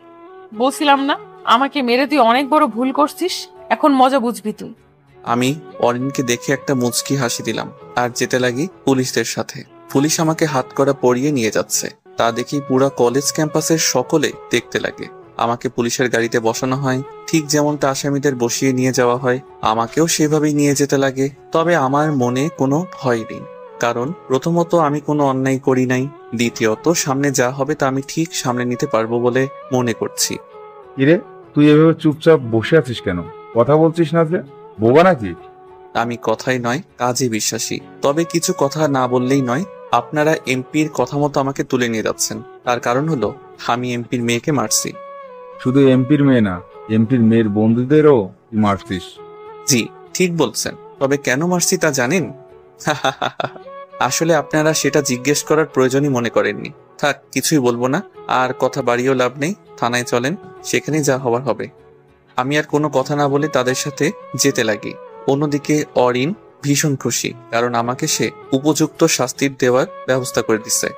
বলছিলাম না আমাকে মেরে তুই অনেক বড় ভুল করছিস, এখন মজা বুঝবি তুই। আমি অরিনকে দেখে একটা মুচকি হাসি দিলাম আর যেতে লাগি পুলিশদের সাথে। পুলিশ আমাকে হাত করা পরিয়ে নিয়ে যাচ্ছে, তা দেখি পুরো কলেজ ক্যাম্পাসের সকলে দেখতে লাগে। আমাকে পুলিশের গাড়িতে বসানো হয়, ঠিক যেমনটা আসামিদের বসিয়ে নিয়ে যাওয়া হয় আমাকেও সেভাবেই নিয়ে যেতে লাগে। তবে আমার মনে কোনো ভয় নেই, কারণ প্রথমত আমি কোনো অন্যায় করি নাই, দ্বিতীয়ত সামনে যা হবে তা আমি ঠিক সামনে নিতে পারবো বলে মনে করছি। কিরে, তুই এভাবে চুপচাপ বসে আছিস কেন? কথা বলছিস না যে? বোবা নাকি? আমি কথাই নয় কাজে বিশ্বাসী, তবে কিছু কথা না বললেই নয়। আপনারা এমপির কথা মতো আমাকে তুলে নিয়ে যাচ্ছেন, তার কারণ হলো আমি এমপির মেয়েকে মারছি। শুধু এমপির মেয়ে না, এমপির মেয়ের বন্ধুদেরও মারছিস। জি ঠিক বলছেন, তবে কেন মারছি তা জানেন? আসলে আপনারা সেটা জিজ্ঞেস করার প্রয়োজনই মনে করেননি। থাক, কিছুই বলবো না, আর কথা বাড়িয়েও লাভ নেই। থানায় চলেন, সেখানে যা হবার হবে। আমি আর কোনো কথা না বলে তাদের সাথে যেতে লাগি। অন্যদিকে অরিন ভীষণ খুশি, কারণ আমাকে সে উপযুক্ত শাস্তির দেওয়ার ব্যবস্থা করে দিচ্ছে।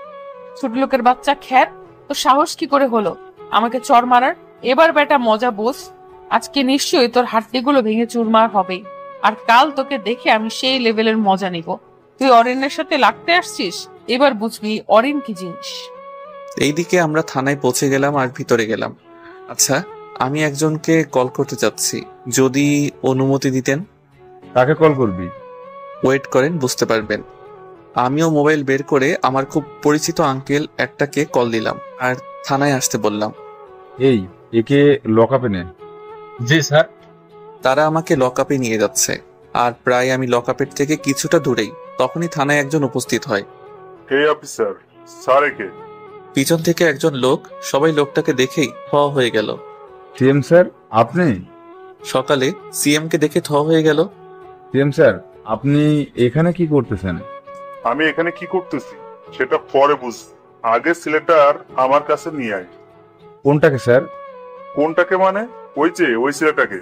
ছোট লোকের বাচ্চা খ্যাত, তো সাহস কি করে হলো আমাকে চর মারার। এবার বেটা মজা বোঝ। আজকে নিশ্চয়ই তোর হাড্ডিগুলো ভেঙে চুরমার হবে, আর কাল তোকে দেখে আমি সেই লেভেলের মজা নিব। তুই অরিনের সাথে লাগতে আসছিস, এবার বুঝবি অরিন কি জিনিস। এইদিকে আমরা থানায় পৌঁছে গেলাম আর ভিতরে গেলাম। আচ্ছা, আমি একজনকে কল করতে চাচ্ছি, যদি অনুমতি দিতেন। কাকে কল করবি? ওয়েট করেন, বুঝতে পারবেন। আমিও মোবাইল বের করে আমার খুব পরিচিত আঙ্কেল একটাকে কল দিলাম আর থানায় আসতে বললাম। এই, একে লকআপে নে। জি স্যার। তারা আমাকে লকআপে নিয়ে যাচ্ছে, আর প্রায় আমি লকআপের থেকে কিছুটা দূরেই তখনই থানায় একজন উপস্থিত হয়। হে অফিসার, স্যার একে। পিছন থেকে একজন লোক, সবাই লোকটাকে দেখেই থ হয়ে গেল। সিএম স্যার, আপনি? সকালে সিএম কে দেখে থ হয়ে গেল। সিএম স্যার, আপনি এখানে কি করতেছেন? আমি এখানে কি করতেছি সেটা পরে বুঝ, আগে ছেলেটার আমার কাছে নিয়ে আয়। কোনটাকে স্যার? কোনটাকে মানে? ওই ছেলেটাকে।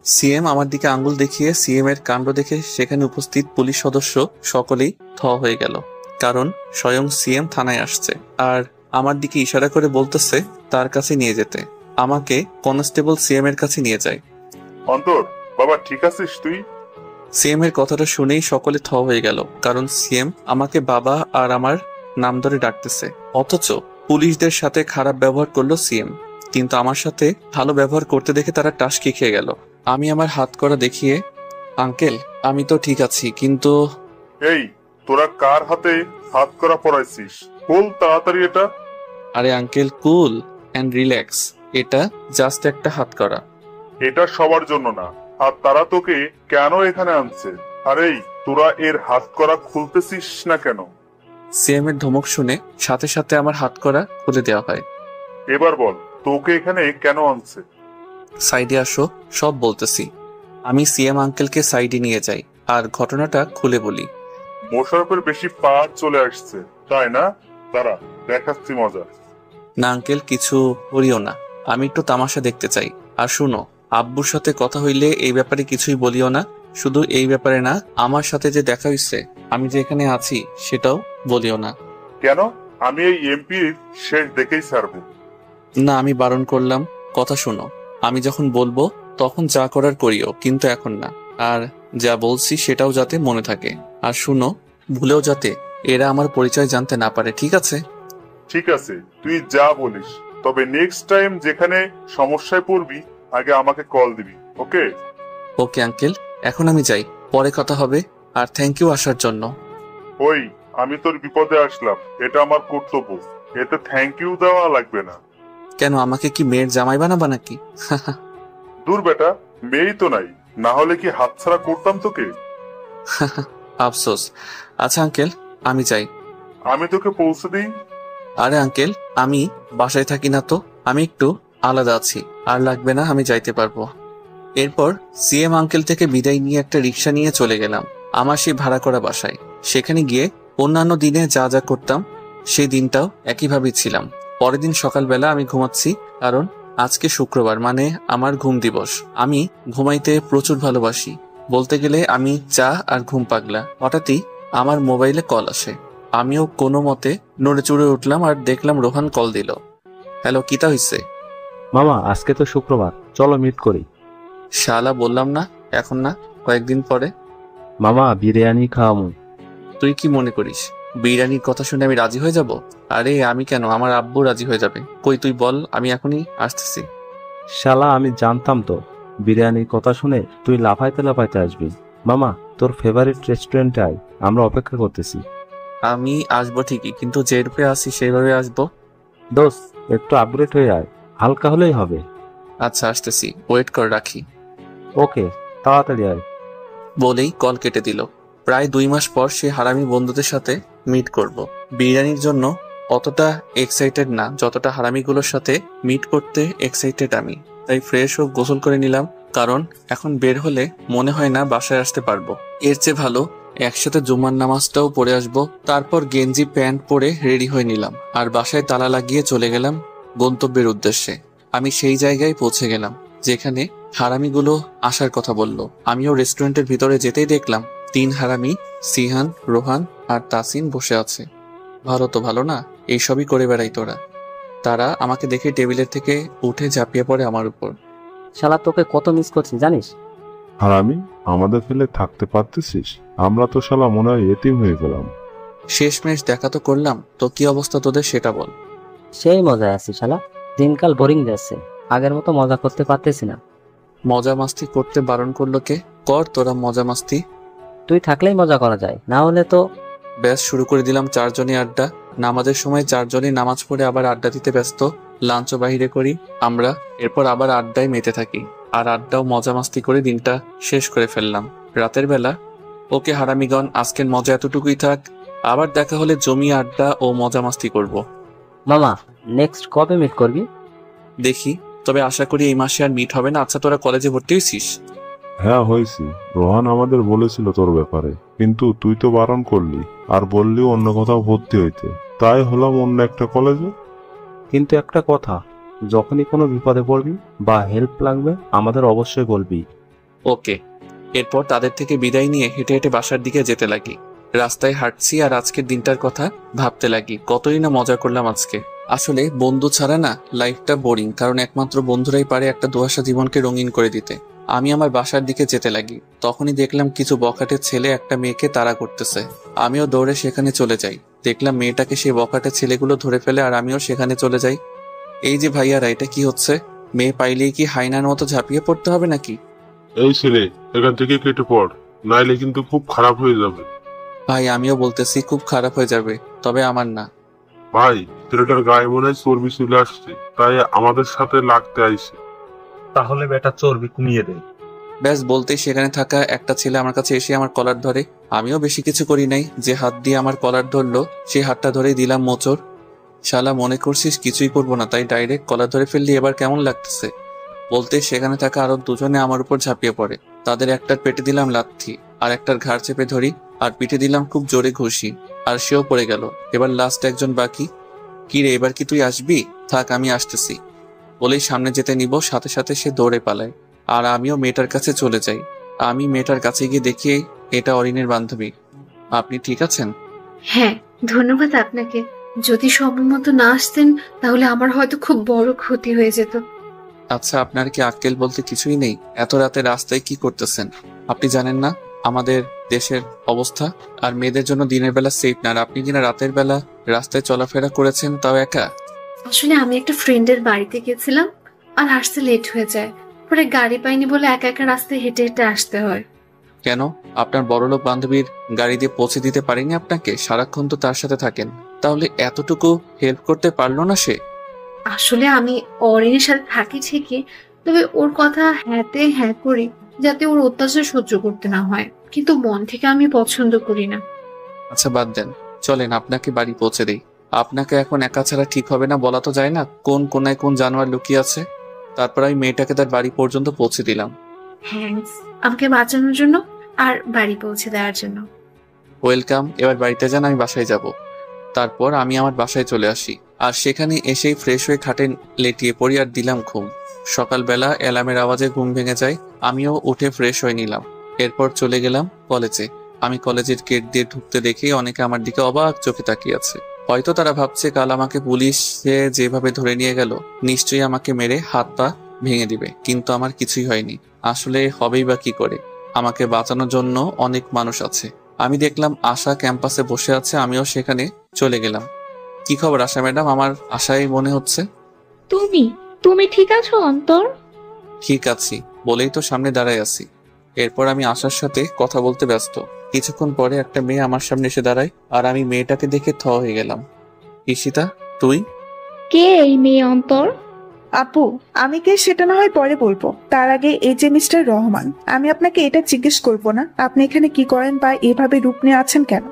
সিএম আমার দিকে আঙ্গুল দেখিয়ে সিএম এর কাণ্ড দেখে সেখানে উপস্থিত পুলিশ সদস্য সকলেই থ হয়ে গেল, কারণ স্বয়ং সিএম থানায় আসছে আর আমার দিকে ইশারা করে বলতেছে তার কাছে নিয়ে যেতে। আমাকে কনস্টেবল সিএম এর কাছে নিয়ে যায়। অন্তর বাবা, ঠিক আছিস তুই? সিএম এর কথাটা শুনেই সকলে থ হয়ে গেল, কারণ সিএম আমাকে বাবা আর আমার নাম ধরে ডাকতেছে। অথচ পুলিশদের সাথে খারাপ ব্যবহার করলো সিএম, কিন্তু আমার সাথে ভালো ব্যবহার করতে দেখে তারা টাসকি খেয়ে গেল। আমি আমার হাত করা দেখিয়ে, আঙ্কেল আমি তো ঠিক আছি, কিন্তু। এই, তোরা কার হাতে হাত করা পড়াইছিস? বল তাড়াতাড়ি এটা। আরে আঙ্কেল, কুল এন্ড রিল্যাক্স, এটা জাস্ট একটা হাত করা। এটা সবার জন্য না। আর তারা তোকে কেন এখানে আনছে? আর এই, তোরা এর হাত করা খুলতেছিস না কেন? সিএম এর ধমক শুনে সাথে সাথে আমার হাত করা খুলে দেওয়া হয়। এবার বল, তোকে এখানে কেন আনছে? সাইডে আসো, সব বলতেছি। আমি সিএম আঙ্কেলকে সাইডে নিয়ে যাই আর ঘটনাটা খুলে বলি। মোশারফের বেশি পার চলে আসছে, তাই না? দাঁড়া, দেখাচ্ছি মজা। না আঙ্কেল, কিছু করিও না, আমি একটু তামাশা দেখতে চাই। আর শুনো, আব্বুর সাথে কথা হইলে এই ব্যাপারে কিছুই বলিও না। শুধু এই ব্যাপারে না, আমার সাথে যে দেখা হইছে, আমি যে এখানে আছি সেটাও বলিও না। কেন? আমি এই এমপির শেষ দেখেই ছাড়বো। না, আমি বারণ করলাম। কথা শুনো, আমি যখন বলবো তখন যা করার করিও, কিন্তু এখন না। আর যা বলছি সেটাও যাতে মনে থাকে। আর শুনো, ভুলেও যাতে এরা আমার পরিচয় জানতে না পারে, ঠিক আছে? ঠিক আছে, তুই যা বলিস, তবে নেক্সট টাইম যেখানে সমস্যায় পড়বি আগে আমাকে কল দিবি, ওকে? ওকে আঙ্কেল, এখন আমি যাই, পরে কথা হবে। আর থ্যাংক ইউ আসার জন্য। ওই, আমি তোর বিপদে আসলাম, এটা আমার কর্তব্য, এতে থ্যাংক ইউ দেওয়া লাগবে না। কেন, আমাকে কি মেয়ের জামাই বানাবা নাকি? দূর বেটা, মেয়েই তো নাই, না হলে কি হাতছাড়া করতাম তোকে? আফসোস। আচ্ছা আঙ্কেল, আমি যাই। আমি তোকে পৌঁছে দিই। আরে আঙ্কেল, আমি বাসায় থাকি না তো, আমি একটু আলাদা আছি। আর লাগবে না, আমি যাইতে পারবো। এরপর সিএম আঙ্কেল থেকে বিদায় নিয়ে একটা রিক্সা নিয়ে চলে গেলাম আমার সেই ভাড়া করা বাসায়। সেখানে গিয়ে অন্যান্য দিনে যা যা করতাম সেই দিনটাও একইভাবেই ছিলাম। পরের দিন সকালবেলা আমি ঘুমাচ্ছি, কারণ আজকে শুক্রবার, মানে আমার ঘুম দিবস। আমি ঘুমাইতে প্রচুর ভালোবাসি, বলতে গেলে আমি চা আর ঘুম পাগলা। হঠাৎই আমার মোবাইলে কল আসে। আমিও কোনো মতে নড়ে চড়ে উঠলাম আর দেখলাম রোহান কল দিল। হ্যালো, কিতা হইছে? মামা, আজকে তো শুক্রবার, চলো মিট করি। শালা, বললাম না এখন না, কয়েকদিন পরে। মামা, বিরিয়ানি খাওয়ামু। তুই কি মনে করিস বিরিয়ানির কথা শুনে আমি রাজি হয়ে যাব? আরে আমি কেন, আমার আব্বু রাজি হয়ে যাবে। কই তুই বল, আমি এখনই আসতেছি। শালা, আমি জানতাম তো বিরিয়ানির কথা শুনে তুই লাফাইতে লাফাইতে আসবি। মামা, তোর ফেভারিট রেস্টুরেন্টে আয়, আমরা অপেক্ষা করতেছি। আমি আসবো ঠিকই, কিন্তু যে রূপে আসি সেইভাবে আসবো। দোস্ত, একটু আপগ্রেড হয়ে আয়, হালকা হলেই হবে। আচ্ছা, আসতেছি, ওয়েট করে রাখি। ওকে, তাড়াতাড়ি আয়। বলেই কল কেটে দিল। প্রায় 2 মাস পর সে হারামি বন্ধুদের সাথে মিট করব। বিরিয়ানির জন্য অতটা এক্সাইটেড না যতটা হারামিগুলোর সাথে মিট করতে এক্সাইটেড আমি। তাই ফ্রেশ ও গোসল করে নিলাম, কারণ এখন বের হলে মনে হয় না বাসায় আসতে পারবো। এর চেয়ে ভালো একসাথে জুমার নামাজটাও পড়ে আসবো। তারপর গেঞ্জি প্যান্ট পরে রেডি হয়ে নিলাম আর বাসায় তালা লাগিয়ে চলে গেলাম গন্তব্যের উদ্দেশ্যে। আমি সেই জায়গায় পৌঁছে গেলাম যেখানে হারামিগুলো আসার কথা বলল। আমিও রেস্টুরেন্টের ভিতরে যেতেই দেখলাম 3 হারামি, সিহান, রোহান আর তাসিন বসে আছে। ভালো তো ভালো না, এইসবই করে বেড়াই তোরা। তারা আমাকে দেখে টেবিলের থেকে উঠে ঝাঁপিয়ে পড়ে আমার উপর। শালা তোকে কত মিস করছি জানিস? আর আমি আমাদের ফেলে থাকতে পারতেছিস? আমরা তো শালা মনে হয় এতিম হয়ে গেলাম। শেষমেশ দেখা তো করলাম, তো কি অবস্থা তোদের সেটা বল। সেই মজায় আছি শালা, দিনকাল বোরিং যাচ্ছে, আগের মতো মজা করতে পারতেছি না। মজা মাস্তি করতে বারণ করলো কে? কর তোরা মজা মাস্তি। তুই থাকলেই মজা করা যায়, না হলে তো। ব্যাস শুরু করে দিলাম চারজনই আড্ডা। নামাজের সময় চারজনই নামাজ পড়ে আবার আড্ডা দিতে ব্যস্ত। লাঞ্চও বাহিরে করি আমরা, এরপর আবার আড্ডায় মেতে থাকি। আর আড্ডাও মজা মাস্তি করে দিনটা শেষ করে ফেললাম। রাতের বেলা, ওকে হারামিগণ, আজকের মজা এতটুকুই থাক। আবার দেখা হলে জমি আড্ডা ও মজা মাস্তি করব। মামা, নেক্সট কবে মিট করবি? দেখি, তবে আশা করি এই মাসে আর মিট হবে না। আচ্ছা, তোরা কলেজে ভর্তি হয়েছিস? হ্যাঁ হয়েছি, রোহান আমাদের বলেছিল তোর ব্যাপারে, কিন্তু তুই তো বারণ করলি আর বললিও অন্য কোথাও ভর্তি হইতে, তাই হলাম অন্য একটা কলেজে। কিন্তু একটা কথা, যখনই কোনো বিপদে পড়বি বা হেল্প লাগবে আমাদের অবশ্যই বলবি। ওকে। এরপর তাদের থেকে বিদায় নিয়ে হেঁটে হেঁটে বাসার দিকে যেতে লাগি। রাস্তায় হাঁটছি আর আজকের দিনটার কথা ভাবতে লাগি। কতই না মজা করলাম আজকে। আসলে বন্ধু ছাড়া না লাইফটা বোরিং, কারণ একমাত্র বন্ধুরাই পারে একটা দুয়াশা জীবনকে রঙিন করে দিতে। আমি আমার বাসার দিকে যেতে লাগি, তখনই দেখলাম কিছু বখাটের ছেলে একটা মেয়েকে তাড়া করতেছে। আমিও দৌড়ে সেখানে চলে যাই। দেখলাম মেয়েটাকে সেই বখাটের ছেলেগুলো ধরে ফেলে আর আমিও সেখানে চলে যাই। এই যে ভাইয়ারা, এটা কি হচ্ছে? মেয়ে পাইলেই কি হাইনার মতো ঝাঁপিয়ে পড়তে হবে নাকি? এই ছেলে, এখান থেকে কেটে পড়, নাইলে কিন্তু খুব খারাপ হয়ে যাবে। ভাই, আমিও বলতেছি খুব খারাপ হয়ে যাবে, তবে আমার না। ভাই, ছেলেটার গায়ে মনে হয় চর্বি চলে আসছে, তাই আমাদের সাথে লাগতে আইছে। তাহলে বেটা চর্বি কমিয়ে দে। ব্যাস বলতেই সেখানে থাকা একটা ছেলে আমার কাছে এসে আমার কলার ধরে। আমিও বেশি কিছু করি নাই, যে হাত দিয়ে আমার কলার ধরলো সেই হাতটা ধরেই দিলাম মোচড়। শালা মনে করছিস কিছুই করবো না, তাই ডাইরেক্ট কলার ধরে ফেললি, এবার কেমন লাগতেছে? বলতে সেখানে থাকা আরো দুজনে আমার উপর ঝাঁপিয়ে পড়ে। তাদের একটার পেটে দিলাম লাথি, আর একটার ঘাড় চেপে ধরি, আর পিঠে দিলাম খুব জোরে ঘুষি, আর সেও পড়ে গেল। এবার লাস্ট একজন বাকি। কি রে, এবার কি তুই আসবি? থাক, আমি আসতেছি বলেই সামনে যেতে নিব, সাথে সাথে সে দৌড়ে পালায়। আর আমিও মেয়েটার কাছে চলে যাই। আমি মেয়েটার কাছে গিয়ে দেখি এটা অরিনের বান্ধবী। আপনি ঠিক আছেন? হ্যাঁ, ধন্যবাদ আপনাকে। যদি সময় মতো না আসতেন তাহলে আমার হয়তো খুব বড় ক্ষতি হয়ে যেত। আচ্ছা, আপনার কি আক্কেল বলতে কিছুই নেই? এত রাতে রাস্তায় কি করতেছেন? আপনি জানেন না আমাদের দেশের অবস্থা? আর মেয়েদের জন্য দিনের বেলা সেফ না, আর আপনি কিনা রাতের বেলা রাস্তায় চলাফেরা করেছেন, তাও একা। আসলে আমি একটা ফ্রেন্ডের বাড়িতে গেছিলাম আর আসতে লেট হয়ে যায়, পরে গাড়ি পাইনি বলে একা একা রাস্তায় হেঁটে হেঁটে আসতে হয়। কেন? আপনার বড়লোক বান্ধবীর গাড়ি দিয়ে পৌঁছে দিতে পারেনি আপনাকে? সারাক্ষণ তো তার সাথে থাকেন, তাহলে এতটুকু হেল্প করতে পারলো না সে? আসলে আমি অরিনের সাথে থাকি ঠিকই, তবে ওর কথা হ্যাঁতে হ্যাঁ করি যাতে ওর অত্যাচার সহ্য করতে না হয়, কিন্তু মন থেকে আমি পছন্দ করি না। আচ্ছা বাদ দেন, চলেন আপনাকে বাড়ি পৌঁছে দেই। আপনাকে এখন একা ছাড়া ঠিক হবে না, বলা তো যায় না কোন কোনায় কোন জানোয়ার লুকিয়ে আছে। তারপর আমি মেয়েটাকে তার বাড়ি পর্যন্ত পৌঁছে দিলাম। থ্যাঙ্কস আমাকে বাঁচানোর জন্য আর বাড়ি পৌঁছে দেওয়ার জন্য। ওয়েলকাম। এবার বাড়িতে যান, আমি বাসায় যাব। তারপর আমি আমার বাসায় চলে আসি, আর সেখানে এসেই ফ্রেশ হয়ে খাটে লেটিয়ে পড়ি আর দিলাম ঘুম। সকালবেলা অ্যালার্মের আওয়াজে ঘুম ভেঙে যায়। আমিও উঠে ফ্রেশ হয়ে নিলাম। এরপর চলে গেলাম কলেজে। আমি কলেজের গেট দিয়ে ঢুকতে দেখে অনেকে আমার দিকে অবাক চোখে তাকিয়ে আছে। হয়তো তারা ভাবছে কাল আমাকে পুলিশে যেভাবে ধরে নিয়ে গেল নিশ্চয়ই আমাকে মেরে হাত পা ভেঙে দিবে, কিন্তু আমার কিছুই হয়নি। আসলে হবেই বা কি করে? আমাকে বাঁচানোর জন্য অনেক মানুষ আছে। আমি দেখলাম আশা ক্যাম্পাসে বসে আছে, আমিও সেখানে চলে গেলাম। কি খবর আশা ম্যাডাম? আমার আশাই মনে হচ্ছে। তুমি ঠিক আছো অন্তর? ঠিক আছি বলেই তো সামনে দাঁড়ায় আছি। এরপর আমি আশার সাথে কথা বলতে ব্যস্ত। কিছুক্ষণ পরে একটা মেয়ে আমার সামনে এসে দাঁড়ায়, আর আমি মেয়েটাকে দেখে থ হয়ে গেলাম। ঈশিতা, তুই? কে এই মেয়ে অন্তর? আপু, আমি কে সেটা না হয় পরে বলবো, তার আগে এই যে মিস্টার রহমান, আমি আপনাকে এটা জিজ্ঞেস করবো না আপনি এখানে কি করেন বা এভাবে রূপ নিয়ে আছেন কেন।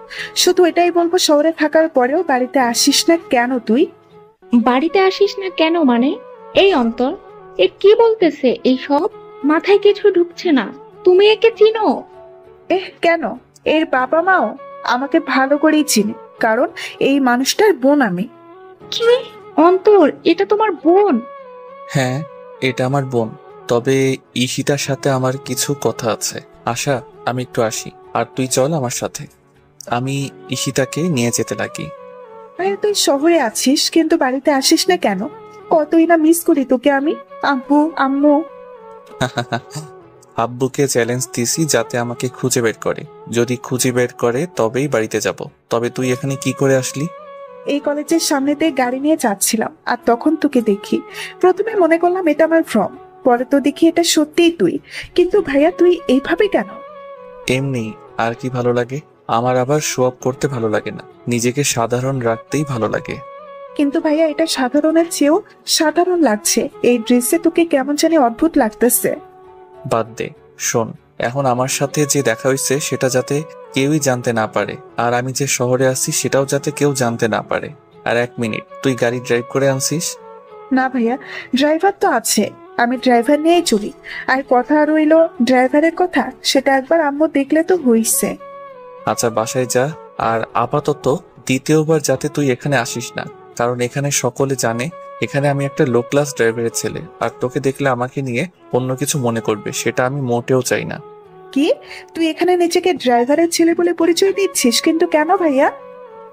শুধু এটাই বলবো, শহরে থাকার পরেও বাড়িতে আসিস না কেন তুই? বাড়িতে আসিস না কেন মানে? এই অন্তর, এ কি বলতেছে এইসব? মাথায় কিছু ঢুকছে না। তুমি একে চিনো? কেন? এর বাবা মাও আমাকে ভালো করেই চিনে, কারণ এই মানুষটার বোন আমি। কি? অন্তর, এটা তোমার বোন? হ্যাঁ, এটা আমার বোন। তবে ঈশিতার সাথে আমার কিছু কথা আছে। আশা, আমি একটু আসি, আর তুই চল আমার সাথে। আমি ঈশিতাকে নিয়ে যেতে লাগি। ভাইয়া তুই শহরে আছিস কিন্তু বাড়িতে আসিস না কেন? কতই না মিস করি তোকে আমি। আব্বু আম্মু। আব্বুকে চ্যালেঞ্জ দিছি যাতে আমাকে খুঁজে বের করে, যদি খুঁজে বের করে তবেই বাড়িতে যাব। তবে তুই এখানে কি করে আসলি? এই কলেজের সামনে দিয়ে গাড়ি নিয়ে যাচ্ছিলাম আর তখন তোকে দেখি। প্রথমে মনে করলাম এটা আমার ফ্রম, পরে তো দেখি এটা সত্যিই তুই। কিন্তু ভাইয়া তুই এইভাবে কেন? এমনি আর কি ভালো লাগে? আমার আবার শো অফ করতে ভালো লাগে না, নিজেকে সাধারণ রাখতেই ভালো লাগে। কিন্তু ভাইয়া এটা সাধারণের চেয়েও সাধারণ লাগছে। এই ড্রেসে তোকে কেমন জানি অদ্ভুত লাগতেছে। বাদ দে, শোন, এখন আমার সাথে যে দেখা হয়েছে সেটা যাতে কেউই জানতে না পারে, আর আমি যে শহরে আছি সেটাও যাতে কেউ জানতে না পারে। আর 1 মিনিট, তুই গাড়ি ড্রাইভ করে আনছিস? না ভাইয়া, ড্রাইভার তো আছে, আমি ড্রাইভার নিয়েই চলি। আর কথা রইলো ড্রাইভারের কথা, সেটা একবার আম্মু দেখলে তো হইছে। আচ্ছা বাসায় যা, আর আপাতত দ্বিতীয়বার যাতে তুই এখানে আসিস না, কারণ এখানে সকলে জানে এখানে আমি একটা লো ক্লাস ড্রাইভারের ছেলে, আর তোকে দেখলে আমাকে নিয়ে অন্য কিছু মনে করবে, সেটা আমি মোটেও চাই না। কি তুই এখানে নিজেকে ড্রাইভারের ছেলে বলে পরিচয় দিচ্ছিস? কিন্তু কেন ভাইয়া?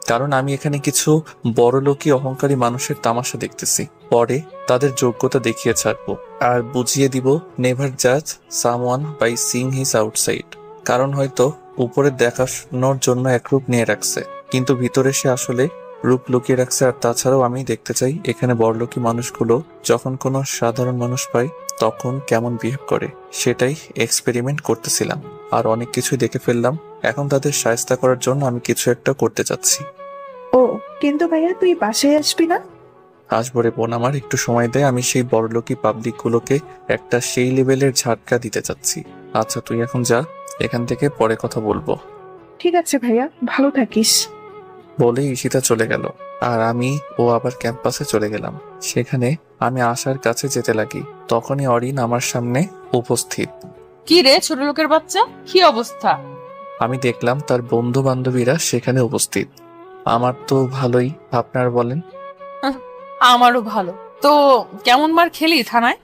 কারণ আমি এখানে কিছু বড়লোকি অহংকারী মানুষের তামাশা দেখতেছি, পরে তাদের যোগ্যতা দেখিয়ে ছাড়বো আর বুঝিয়ে দিব নেভার জাজ someone by seeing his outside. কারণ হয়তো উপরে দেখানোর জন্য একরূপ নিয়ে রাখছে, কিন্তু ভিতরে সে আসলে রূপ লুকিয়ে রাখছে। আর তাছাড়াও আমি দেখতে চাই এখানে বড়লোকি মানুষগুলো যখন কোনো সাধারণ মানুষ পায় তখন কেমন বিহেভ করে, সেটাই এক্সপেরিমেন্ট করতেছিলাম। আর অনেক কিছুই দেখে ফেললাম, এখন তাদের সাহায্য করার জন্য আমি কিছু একটা করতে চাচ্ছি। ও কিন্তু ভাইয়া তুই বাসায় আসবি না? আসবো রে বোন, আমার একটু সময় দেয়, আমি সেই বড়লোকি পাবলিক গুলোকে একটা সেই লেভেলের ঝাটকা দিতে চাচ্ছি। আচ্ছা তুই এখন যা, এখান থেকে পরে কথা বলবো। ঠিক আছে ভাইয়া, ভালো থাকিস। বলে ঈশিতা চলে গেল, আর আমি ও আবার ক্যাম্পাসে চলে গেলাম। সেখানে আমি আশার কাছে যেতে লাগি, তখনই অরিন আমার সামনে উপস্থিত। কি রে ছোট লোকের বাচ্চা, কি অবস্থা? আমি দেখলাম তার বন্ধু বান্ধবীরা সেখানে উপস্থিত। আমার তো ভালোই, আপনার বলেন? আমারও ভালো। তো কেমন মার খেলি থানায়?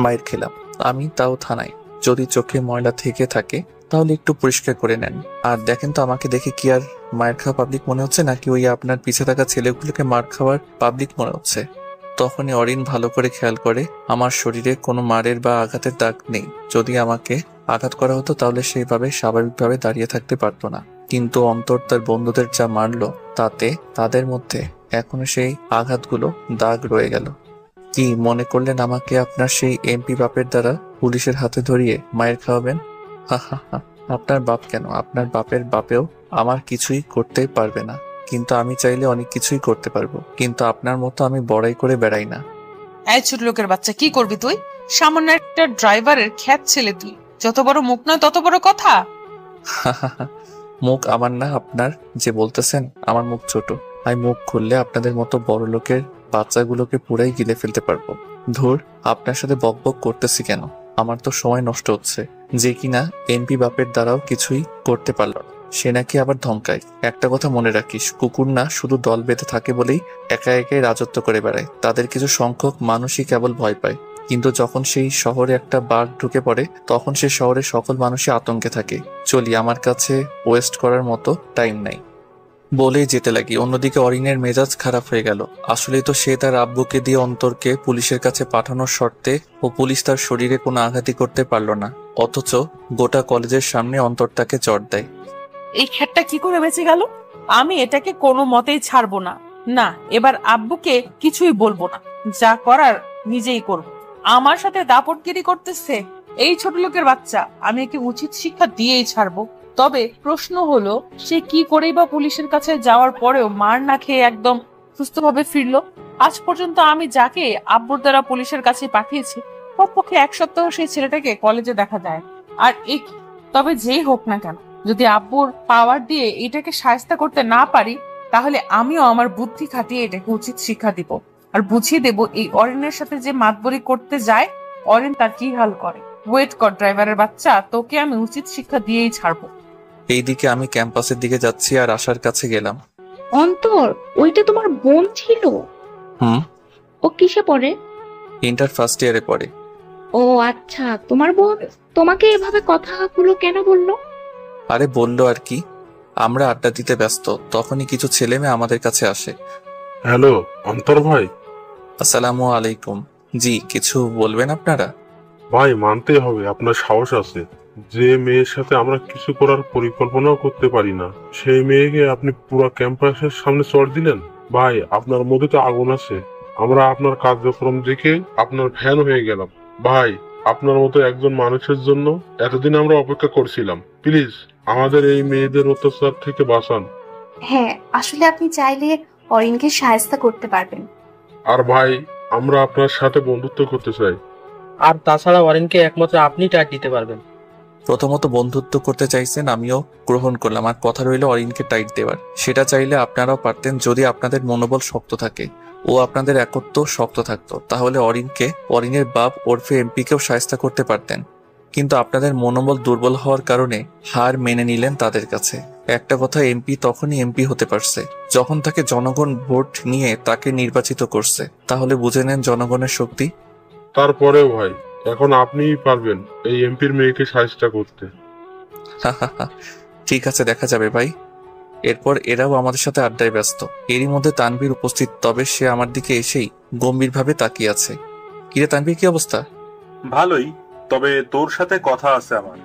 মায়ের খেলাম আমি, তাও থানায়। যদি চোখে ময়লা থেকে থাকে তাহলে একটু পরিষ্কার করে নেন। আর দেখেন তো আমাকে দেখে কি আর মায়ের খাওয়া পাবলিক মনে হচ্ছে, নাকি ওই আপনার পিছে থাকা ছেলেগুলোকে মার খাওয়ার পাবলিক মনে হচ্ছে? তখনই অরিন ভালো করে খেয়াল করে আমার শরীরে কোনো মারের বা আঘাতের দাগ নেই। যদি আমাকে আঘাত করা হতো তাহলে সেইভাবে স্বাভাবিকভাবে দাঁড়িয়ে থাকতে পারতো না, কিন্তু অন্তর তার বন্ধুদের যা মারলো তাতে তাদের মধ্যে এখনো সেই আঘাতগুলো দাগ রয়ে গেল। কি মনে করলেন আমাকে আপনার সেই এমপি বাপের দ্বারা পুলিশের হাতে ধরিয়ে মায়ের খাওয়াবেন? হা হা হা, আপনার বাপ কেন, আপনার বাপের বাপেও আমার কিছুই করতে পারবে না, কিন্তু আমি চাইলে অনেক কিছুই করতে পারবো, কিন্তু আপনার মতো আমি বড়াই করে বেড়াই না। এই ছোট লোকের বাচ্চা, কি করবি তুই? সামান্য একটা ড্রাইভারের খ্যাত ছেলে তুই, যত বড় মুখ নয় তত বড় কথা। মুখ আমার না আপনার, যে বলতেছেন আমার মুখ ছোট। আমি মুখ খুললে আপনাদের মতো বড় লোকের বাচ্চাগুলোকে পুরাই গিলে ফেলতে পারবো। ধুর, আপনার সাথে বকবক করতেছি কেন? আমার তো সময় নষ্ট হচ্ছে। যে কিনা এমপি বাপের দ্বারাও কিছুই করতে পারল না, সে নাকি আবার ধমকায়। একটা কথা মনে রাখিস, কুকুর না শুধু দল বেঁধে থাকে বলেই একা একাই রাজত্ব করে বেড়ায়, তাদের কিছু সংখ্যক মানুষই কেবল ভয় পায়। কিন্তু যখন সেই শহরে একটা বাঘ ঢুকে পড়ে তখন সে শহরের সকল মানুষই আতঙ্কে থাকে। চলি, আমার কাছে ওয়েস্ট করার মতো টাইম নাই। বলেই যেতে লাগি। অন্যদিকে অরিনের মেজাজ খারাপ হয়ে গেল। আসলেই তো সে তার আব্বুকে দিয়ে অন্তরকে পুলিশের কাছে পাঠানোর শর্তে ও পুলিশ তার শরীরে কোনো আঘাতই করতে পারল না, অথচ গোটা কলেজের সামনে অন্তর তাকে চড় দেয়। এই খ্যাতটা কি করে বেঁচে গেল? আমি এটাকে কোনো মতেই ছাড়বো না। না, এবার আব্বুকে কিছুই বলবো না, যা করার নিজেই করব। আমার সাথে দাপটগিরি করতেছে এই ছোট লোকের বাচ্চা, আমি একে উচিত শিক্ষা দিয়েই ছাড়বো। তবে প্রশ্ন হলো, সে কি করেই বা পুলিশের কাছে যাওয়ার পরেও মার না খেয়ে একদম সুস্থভাবে ফিরলো? আজ পর্যন্ত আমি যাকে আব্বুর দ্বারা পুলিশের কাছে পাঠিয়েছি কমপক্ষে 1 সপ্তাহ সেই ছেলেটাকে কলেজে দেখা যায়। আর তবে যেই হোক না কেন, যদি আব্বুর পাওয়ার দিয়ে এটাকে শায়েস্তা করতে না পারি তাহলে আমিও আমার বুদ্ধি খাটিয়ে এটাকে উচিত শিক্ষা দিব, আর বুঝিয়ে দেব এই অরিনের সাথে যে মাতবরি করতে যায় অরিন তার কি হাল করে। ওয়েট কর ড্রাইভারের বাচ্চা, তোকে আমি উচিত শিক্ষা দিয়েই ছাড়বো। এইদিকে আমি ক্যাম্পাসের দিকে যাচ্ছি আর আশার কাছে গেলাম। অন্তর, ওইটা তোমার বোন ছিল? ও কিসে পড়ে? ইন্টার ফার্স্ট ইয়ারে পড়ে। ও আচ্ছা, তোমার বোন তোমাকে এভাবে কথাগুলো কেন বললো? আরে বললো আর কি, আমরা আড্ডা দিতে ব্যস্ত, তখনই কিছু ছেলে মেয়ে আমাদের কাছে আসে। হ্যালো অন্তর ভাই। আসসালামু আলাইকুম। জি, কিছু বলবেন আপনারা? ভাই মানতে হবে আপনার সাহস আছে। যে মেয়ের সাথে আমরা কিছু করার পরিকল্পনাও করতে পারি না, সেই মেয়েকে আপনি পুরো ক্যাম্পাসের সামনে চড় দিলেন। ভাই আপনার মধ্যে তো আগুন আছে। আমরা আপনার কার্যক্রম দেখে আপনার ফ্যান হয়ে গেলাম। ভাই আপনার মতো একজন মানুষের জন্য এতদিন আমরা অপেক্ষা করছিলাম। প্লিজ আমাদের এই মেয়েদের অত্যাচার থেকে বাঁচান। হ্যাঁ, আসলে আপনি চাইলে অরিনকে সাহায্য করতে পারবেন। আর ভাই আমরা আপনার সাথে বন্ধুত্ব করতে চাই। আর তাছাড়া অরিনকে একমাত্র আপনি টাইট দিতে পারবেন। প্রথমত বন্ধুত্ব করতে চাইছেন, আমিও গ্রহণ করলাম। আর কথা রইল অরিনকে টাইট দেওয়ার, সেটা চাইলে আপনারাও পারতেন যদি আপনাদের মনোবল শক্ত থাকে ও আপনাদের একত্ব শক্ত থাকতো, তাহলে অরিনের বাপ ওরফে এমপিকেও সাহায্য করতে পারতেন। কিন্তু আপনাদের মনোবল দুর্বল হওয়ার কারণে হার মেনে নিলেন তাদের কাছে। একটা কথা, এমপি তখনই এমপি হতে পারছে যখন তাকে জনগণ ভোট নিয়ে তাকে নির্বাচিত করছে। তাহলে বুঝে নেন জনগণের শক্তি। তারপরেও ভাই এখন আপনিই পারবেন এই এমপির মেয়েকে সাহায্য করতে। ঠিক আছে, দেখা যাবে ভাই। এরপর এরাও আমাদের সাথে আড্ডায় ব্যস্ত। এরই মধ্যে তানভীর উপস্থিত, তবে সে আমার দিকে এসেই গম্ভীরভাবে তাকিয়ে আছে। কিরে তানভীর, কি অবস্থা? ভালোই, তবে তোর সাথে কথা আছে আমার।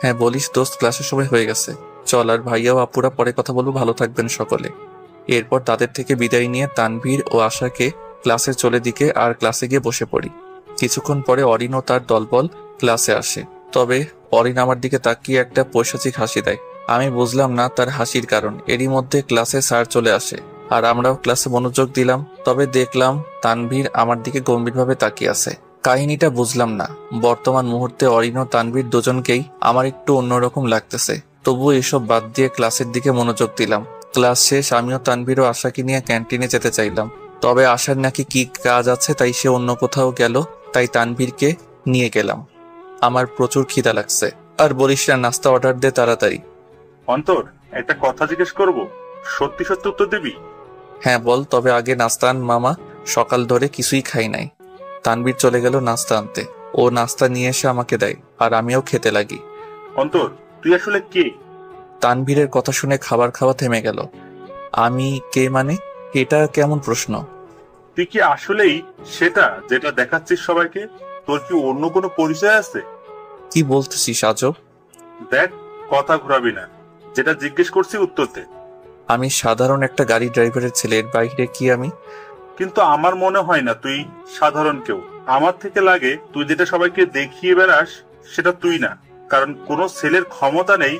হ্যাঁ বলিস দোস্ত, ক্লাসের সময় হয়ে গেছে, চল। আর ভাইয়া ও আপুরা পরে কথা বলবো, ভালো থাকবেন সকলে। এরপর তাদের থেকে বিদায় নিয়ে তানভীর ও আশাকে ক্লাসের চলে দিকে আর ক্লাসে গিয়ে বসে পড়ি। কিছুক্ষণ পরে অরিন ও তার দলবল ক্লাসে আসে। তবে অরিন আমার দিকে তাকিয়ে একটা পৈশাচিক হাসি দেয়। আমি বুঝলাম না তার হাসির কারণ। এরই মধ্যে ক্লাসে স্যার চলে আসে আর আমরাও ক্লাসে মনোযোগ দিলাম। তবে দেখলাম তানভীর আমার দিকে গম্ভীরভাবে তাকিয়ে আছে। কাহিনীটা বুঝলাম না। বর্তমান মুহূর্তে অরিন ও তানভীর দুজনকেই আমার একটু অন্যরকম লাগতেছে। তবুও এসব বাদ দিয়ে ক্লাসের দিকে মনোযোগ দিলাম। ক্লাস শেষ আমিও তানভীর ও আশাকে নিয়ে ক্যান্টিনে যেতে চাইলাম। তবে আশার নাকি কি কাজ আছে, তাই সে অন্য কোথাও গেল। তাই তানভীরকে নিয়ে গেলাম। আমার প্রচুর খিদা লাগছে। আর বলিস না, নাস্তা অর্ডার দে তাড়াতাড়ি। অন্তর, একটা কথা জিজ্ঞেস করব, সত্যি সত্যি উত্তর দিবি? হ্যাঁ বল, তবে আগে নাস্তা আন মামা, সকাল ধরে কিছুই খাই নাই। তানভীর চলে গেল নাস্তা আনতে। ও নাস্তা নিয়ে এসে আমাকে দেয় আর আমিও খেতে লাগি। অন্তর, তুই আসলে কে? তানভীরের কথা শুনে খাবার খাওয়া থেমে গেল। আমি কে মানে? এটা কেমন প্রশ্ন? তুই কি আসলেই সেটা যেটা দেখাচ্ছিস সবাইকে? তোর কি অন্য কোনো পরিচয় আছে? কি বলতেছিস আজব? দেখ, কথা ঘুরাবি না, যেটা জিজ্ঞেস করছি উত্তর দে। আমি সাধারণ একটা গাড়ি ড্রাইভারের ছেলে, এর বাইরে কি আমি? কিন্তু আমার মনে হয় না তুই সাধারণ কেউ। আমার থেকে লাগে তুই যেটা সবাইকে দেখিয়ে বেড়াস সেটা তুই না। কারণ কোনো ছেলের ক্ষমতা নেই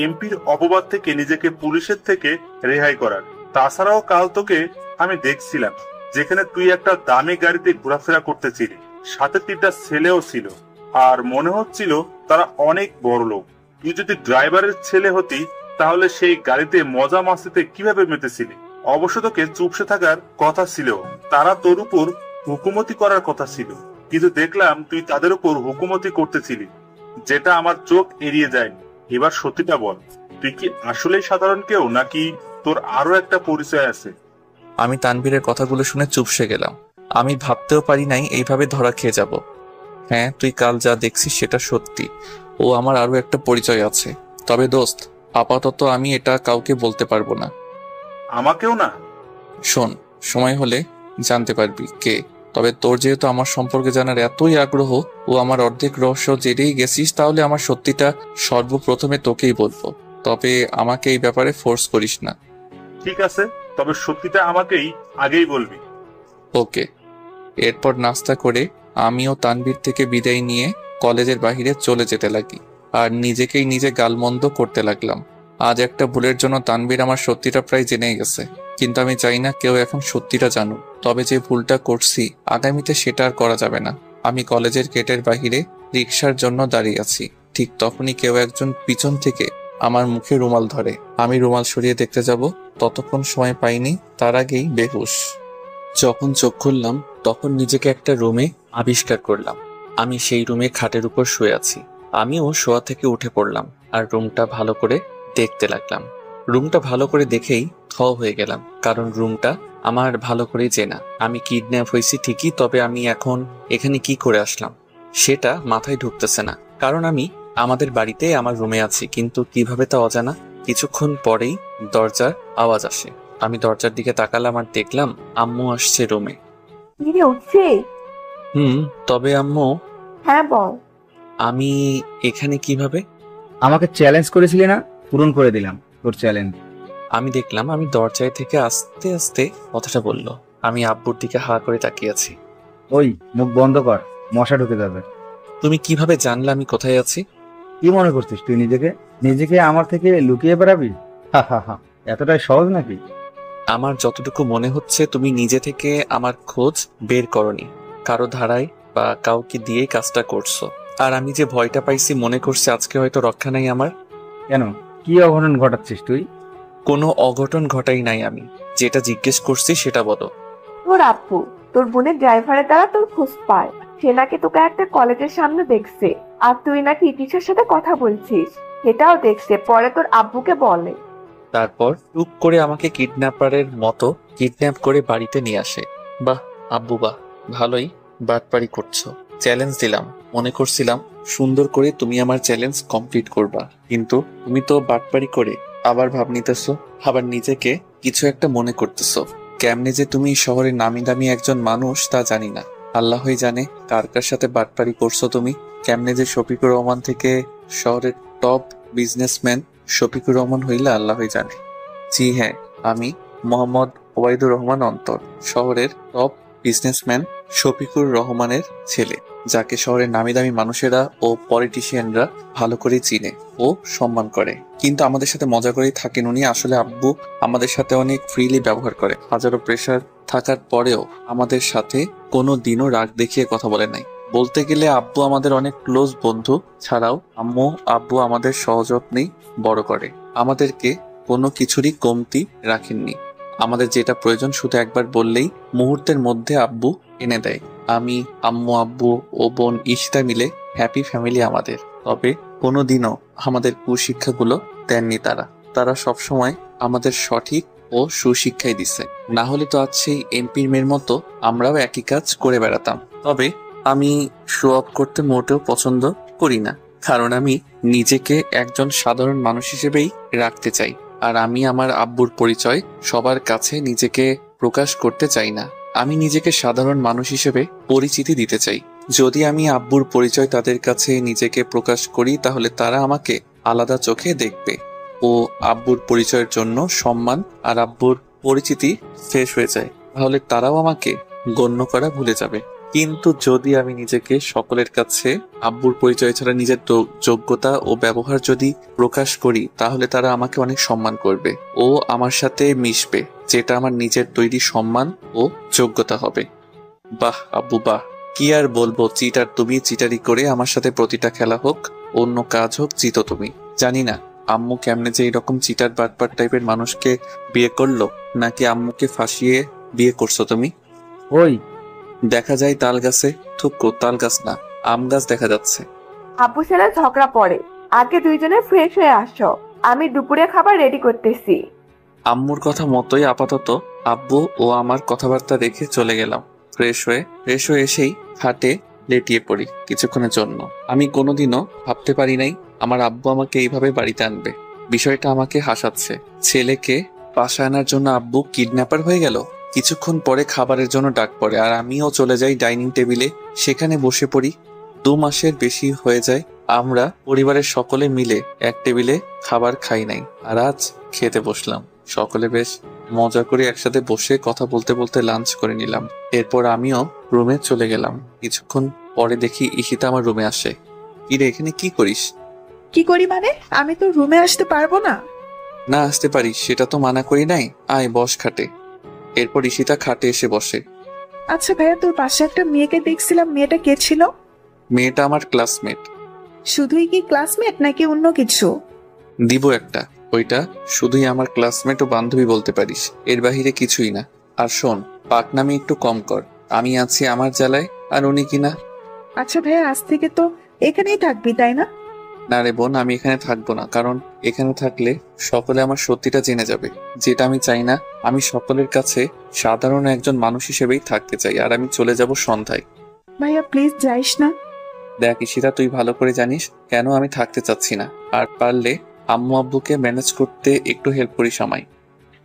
এমপির অপবাদ থেকে নিজেকে পুলিশের থেকে রেহাই করার। তাছাড়াও কাল তোকে আমি দেখছিলাম যেখানে তুই একটা দামি গাড়িতে ঘোরাফেরা করতেছিলি, সাথে 3টা ছেলেও ছিল, আর মনে হচ্ছিল তারা অনেক বড় লোক। তুই যদি ড্রাইভারের ছেলে হতি তাহলে সেই গাড়িতে মজা মাস্তিতে কিভাবে মেতেছিলি? অবশ্য তোকে চুপসে থাকার কথা ছিল, তারা তোর উপর হুকুমতি করার কথা ছিল, কিন্তু দেখলাম তুই তাদের উপর হুকুমতি করতেছিলি, যেটা আমার চোখ এড়িয়ে যায়নি। এবার সত্যিটা বল, তুই কি আসলেই সাধারণ কেউ নাকি তোর আরো একটা পরিচয় আছে? আমি তানভীরের কথাগুলো শুনে চুপসে গেলাম। আমি ভাবতেও পারি নাই এইভাবে ধরা খেয়ে যাব। হ্যাঁ, তুই কাল যা দেখছিস সেটা সত্যি। ও আমার আরো একটা পরিচয় আছে। তবে দোস্ত, আপাতত আমি এটা কাউকে বলতে পারবো না। আমাকেও না? শোন, সময় হলে জানতে পারবি কে। তবে তোর যেহেতু আমার সম্পর্কে জানার এতই আগ্রহ ও আমার অর্ধেক রহস্য জেনেই গেছিস, তাহলে আমার সত্যিটা সর্বপ্রথমে তোকেই বলবো। তবে আমাকে এই ব্যাপারে ফোর্স করিস না। ঠিক আছে, তবে সত্যিটা আমাকেই আগেই বলবি। ওকে। এরপর নাস্তা করে আমিও তানভীর থেকে বিদায় নিয়ে কলেজের বাহিরে চলে যেতে লাগি আর নিজেকেই নিজে গালমন্দ করতে লাগলাম। আজ একটা ভুলের জন্য তানভীর আমার সত্যিটা প্রায় জেনেই গেছে, কিন্তু আমি চাই না কেউ এখন সত্যিটা জানুক। তবে যে ভুলটা করছি আগামীতে সেটা আর করা যাবে না। আমি কলেজের গেটের বাহিরে রিক্সার জন্য দাঁড়িয়ে আছি। ঠিক তখনই কেউ একজন পিছন থেকে আমার মুখে রুমাল ধরে। আমি রুমাল সরিয়ে দেখতে যাব, ততক্ষণ সময় পাইনি, তার আগেই বেহুশ। যখন চোখ খুললাম তখন নিজেকে একটা রুমে আবিষ্কার করলাম। আমি সেই রুমে খাটের উপর শুয়ে আছি। আমিও শোয়া থেকে উঠে পড়লাম আর রুমটা ভালো করে দেখতে লাগলাম। রুমটা ভালো করে দেখেই থ হয়ে গেলাম, কারণ রুমটা আমার ভালো করেই চেনা। আমি কিডন্যাপ হয়েছি ঠিকই, তবে আমি এখন এখানে কি করে আসলাম সেটা মাথায় ঢুকতেছে না। কারণ আমি আমাদের বাড়িতে আমার রুমে আছি, কিন্তু কিভাবে তা অজানা। কিছুক্ষণ পরেই দরজার আওয়াজ আসে। আমি দরজার দিকে তাকালাম আর দেখলাম আম্মু আসছে রুমে। উঠছে? তবে আম্মু। হ্যাঁ বল। আমি এখানে কিভাবে? আমাকে চ্যালেঞ্জ করেছিলি না, পূরণ করে দিলাম তোর চ্যালেঞ্জ। আমি দেখলাম আমি দরজায় থেকে আস্তে আস্তে কথাটা বলল। আমি আব্বুর দিকে হা করে তাকিয়ে আছি। ওই মুখ বন্ধ কর, মশা ঢুকে যাবে। তুমি কিভাবে জানলে আমি কোথায় আছি? কি মনে করছিস তুই নিজেকে আমার থেকে লুকিয়ে বেড়াবি? হা হা হা, এতটাই সহজ নাকি? আমার যতটুকু মনে হচ্ছে তুমি নিজে থেকে আমার খোঁজ বের করনি, কারো ধারায় বা কাউকে দিয়ে কাজটা করছো। আর আমি যে ভয়টা পাইছি মনে করছি আজকে হয়তো রক্ষা নাই আমার। কেন, কি অঘটন ঘটাচ্ছিস তুই? কোনো অঘটন ঘটাই নাই আমি, যেটা জিজ্ঞেস করছি সেটা বলো। তোর আপু তোর বোনের ড্রাইভারের দ্বারা তোর খোঁজ পায়। সে নাকি তোকে একটা কলেজের সামনে দেখছে, আর তুই নাকি ইতিশের সাথে কথা বলছিস এটাও দেখছে। পরে তোর আব্বুকে বলে, তারপর টুক করে আমাকে কিডন্যাপারের মতো কিডন্যাপ করে বাড়িতে নিয়ে আসে। বাহ আব্বু বাহ, ভালোই বাটপারি করছো। চ্যালেঞ্জ দিলাম, মনে করছিলাম সুন্দর করে তুমি আমার চ্যালেঞ্জ কমপ্লিট করবা, কিন্তু তুমি তো বাটপারি করে আবার ভাব নিতেছো, আবার নিজেকে কিছু একটা মনে করতেছো। কেমনে যে তুমি শহরের নামি দামি একজন মানুষ তা জানি না, আল্লাহই জানে কার কার সাথে বাটপারি করছো তুমি। কেমনে যে শফিকুর রহমান থেকে শহরের টপ বিজনেসম্যান শফিকুর রহমান হইলে আল্লাহই জানে। জি হ্যাঁ, আমি মোহাম্মদ ওবায়দুর রহমান অন্তর, শহরের টপ বিজনেসম্যান শফিকুর রহমানের ছেলে, যাকে শহরের নামি দামি মানুষেরা ও পলিটিশিয়ানরা ভালো করে চিনে ও সম্মান করে। কিন্তু আমাদের সাথে মজা করেই থাকেন উনি। আসলে আব্বু আমাদের সাথে অনেক ফ্রিলি ব্যবহার করে, হাজারো প্রেশার থাকার পরেও আমাদের সাথে কোনো দিনও রাগ দেখিয়ে কথা বলে নাই। বলতে গেলে আব্বু আমাদের অনেক ক্লোজ বন্ধু। ছাড়াও আব্বু আমাদের সহযত্নেই বড় করে, আমাদেরকে কোনো কিছুরই কমতি রাখেননি। আমাদের যেটা প্রয়োজন শুধু একবার বললেই মুহূর্তের মধ্যে আব্বু এনে দেয়। আমি, আম্মু, আব্বু ও বোন ইশিতা মিলে হ্যাপি ফ্যামিলি আমাদের। তবে কোনোদিনও আমাদের কুশিক্ষাগুলো দেননি তারা সবসময় আমাদের সঠিক ও সুশিক্ষাই দিছে। না হলে তো আজ সেই এমপির মেয়ের মতো আমরাও একই কাজ করে বেড়াতাম। তবে আমি শো অফ করতে মোটেও পছন্দ করি না, কারণ আমি নিজেকে একজন সাধারণ মানুষ হিসেবেই রাখতে চাই। আর আমি আমার আব্বুর পরিচয় সবার কাছে নিজেকে প্রকাশ করতে চাই না। আমি নিজেকে সাধারণ মানুষ হিসেবে পরিচিতি দিতে চাই। যদি আমি আব্বুর পরিচয় তাদের কাছে নিজেকে প্রকাশ করি তাহলে তারা আমাকে আলাদা চোখে দেখবে ও আব্বুর পরিচয়ের জন্য সম্মান আর আব্বুর পরিচিতি শেষ হয়ে যায়, তাহলে তারাও আমাকে গণ্য করা ভুলে যাবে। কিন্তু যদি আমি নিজেকে সকলের কাছে আব্বুর পরিচয় ছাড়া নিজের যোগ্যতা ও ব্যবহার যদি প্রকাশ করি তাহলে তারা আমাকে অনেক সম্মান করবে ও আমার সাথে মিশবে, যেটা আমার নিজের তৈরি সম্মান ও যোগ্যতা হবে। বাহ আব্বু বাহ, কি আর বলবো, চিটার তুমি। চিটারি করে আমার সাথে প্রতিটা খেলা হোক, অন্য কাজ হোক, জিতো তুমি। জানি না আম্মু কেমনে যে এরকম চিটার বাটপার টাইপের মানুষকে বিয়ে করলো, নাকি আম্মুকে ফাঁসিয়ে বিয়ে করছো তুমি? ওই দেখা যায় তাল গাছে, থুকো তাল গাছ না, আম গাছ দেখা যাচ্ছে। আব্বু ছেলে ঝগড়া পড়ে, আগে দুইজনে ফ্রেশ হয়ে আসো, আমি দুপুরে খাবার রেডি করতেছি। আম্মুর কথা মতোই আপাতত আব্বু ও আমার কথাবার্তা রেখে চলে গেলাম। ফ্রেশ হয়ে এসেই খাটে লেটিয়ে পড়ি কিছুক্ষণের জন্য। আমি কোনোদিনও ভাবতে পারি নাই আমার আব্বু আমাকে এইভাবে বাড়িতে আনবে। বিষয়টা আমাকে হাসাচ্ছে। ছেলেকে বাসায় আনার জন্য আব্বু কিডন্যাপার হয়ে গেল। কিছুক্ষণ পরে খাবারের জন্য ডাক পড়ে আর আমিও চলে যাই ডাইনিং টেবিলে, সেখানে বসে পড়ি। 2 মাসের বেশি হয়ে যায় আমরা পরিবারের সকলে মিলে এক টেবিলে খাবার খাই নাই, আর আজ খেতে বসলাম। সকলে বেশ মজা করে একসাথে বসে কথা বলতে বলতে লাঞ্চ করে নিলাম। এরপর আমিও রুমে চলে গেলাম। কিছুক্ষণ পরে দেখি ঈশিতা আমার রুমে আসে। কিরে, এখানে কি করিস? কি করি মানে? আমি তো রুমে আসতে পারবো না। না আসতে পারিস সেটা তো মানা করি নাই, আয় বস খাটে। এরপর ঈশিতা খাটে এসে বসে। আচ্ছা ভাইয়া, তোর পাশে একটা মেয়েকে দেখছিলাম, মেয়েটা কে ছিল? মেয়েটা আমার ক্লাসমেট। শুধুই কি ক্লাসমেট নাকি অন্য কিছু? দিব একটা, ওইটা শুধুই আমার ক্লাসমেট ও বান্ধবী বলতে পারিস, এর বাহিরে কিছুই না। আর শোন, পাকনামি একটু কম কর, আমি আছি আমার জ্বালায় আর উনি কিনা। আচ্ছা ভাইয়া, আজ থেকে তো এখানেই থাকবি তাই না? না রে বোন, আমি এখানে থাকবো না, কারণ এখানে থাকলে সকলে আমার সত্যিটা জেনে যাবে, যেটা আমি চাই না। আমি সকলের কাছে সাধারণ একজন মানুষ হিসেবেই থাকতে চাই, আর আমি চলে যাব সন্ধ্যায়। ভাইয়া প্লিজ যাইস না। দেখ ঈশিতা, তুই ভালো করে জানিস কেন আমি থাকতে চাচ্ছি না, আর পারলে আম্মু আব্বুকে ম্যানেজ করতে একটু হেল্প করি সামাই।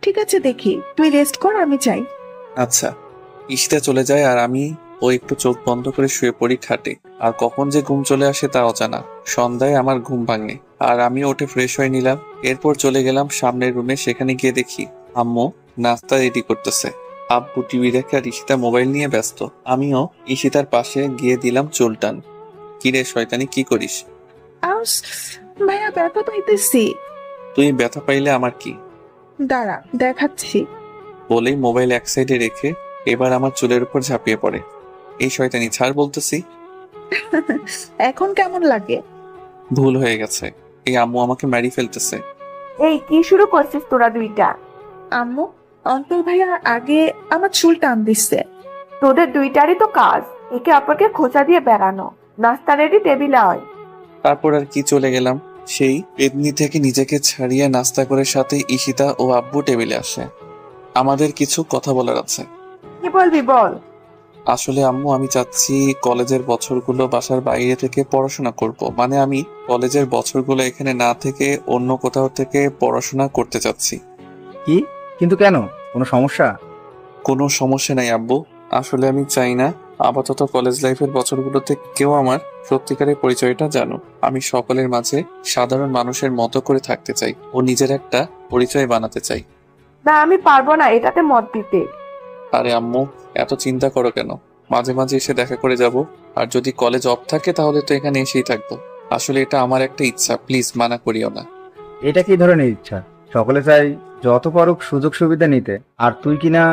ঠিক আছে, দেখি, তুই রেস্ট কর, আমি চাই। আচ্ছা। ঈশিতা চলে যায় আর আমি ও একটু চোখ বন্ধ করে শুয়ে পড়ি খাটে। আর কখন যে ঘুম চলে আসে তা অজানা। সন্ধ্যায় আমার ঘুম ভাঙে আর আমি উঠে ফ্রেশ হয়ে নিলাম। এরপর চলে গেলাম সামনের রুমে। সেখানে গিয়ে দেখি আম্মু নাস্তা রেডি করতেছে, আব্বু টিভি দেখে আর ঈশিতা মোবাইল নিয়ে ব্যস্ত। আমিও ঈশিতার পাশে গিয়ে দিলাম চুল টান। কিরে শয়তানি, কি করিস? আউস, ভাইয়া ব্যথা পাইতেছি। তুই ব্যথা পাইলে আমার কি? দাঁড়া, দেখাচ্ছি। বলেই মোবাইল এক সাইডে রেখে এবার আমার চুলের উপর ঝাঁপিয়ে পড়ে। এই শয়তানি ছাড় বলতেছি। এখন কেমন লাগে? ভুল হয়ে গেছে, এই আম্মু আমাকে মারি ফেলতেছে। এই কি শুরু করছিস তোরা দুইটা? আম্মু, অন্তর ভাইয়া আগে আমার চুল টান দিচ্ছে। তোদের দুইটারই তো কাজ একে অপরকে খোঁচা দিয়ে বেড়ানো। নাস্তা রেডি, টেবিলে আয়। তারপর আর কি, চলে গেলাম। সেই এমনি থেকে নিজেকে ছাড়িয়ে নাস্তা করে সাথে ঈশিতা ও আব্বু টেবিলে আসে। আমাদের কিছু কথা বলার আছে। কি বলবি বল। আসলে আম্মু, আমি চাচ্ছি কলেজের বছরগুলো বাসার বাইরে থেকে পড়াশোনা করব। মানে আমি কলেজের বছরগুলো এখানে না থেকে অন্য কোথাও থেকে পড়াশোনা করতে চাচ্ছি। কি? কিন্তু কেন? কোনো সমস্যা? কোনো সমস্যা নাই আব্বু, আসলে আমি চাই না আপাতত কলেজ লাইফের বছরগুলোতে কেউ আমার সত্যিকারের পরিচয়টা জানুক। আমি সকলের মাঝে সাধারণ মানুষের মতো করে থাকতে চাই ও নিজের একটা পরিচয় বানাতে চাই। না, আমি পারবো না এটাতে মত দিতে। আরে আম্মু, এত চিন্তা করো কেন? মাঝে মাঝে এসে দেখা করে যাব। আর যদি কলেজ অফ থাকে তাহলে তো এখানে এসেই থাকবো। আসলে এটা আমার একটা ইচ্ছা, প্লিজ মানা করিও না। এটা কি ধরনের ইচ্ছা? সকলে চাই যত পারুক সুযোগ সুবিধা নিতে, আর তুই কিনা।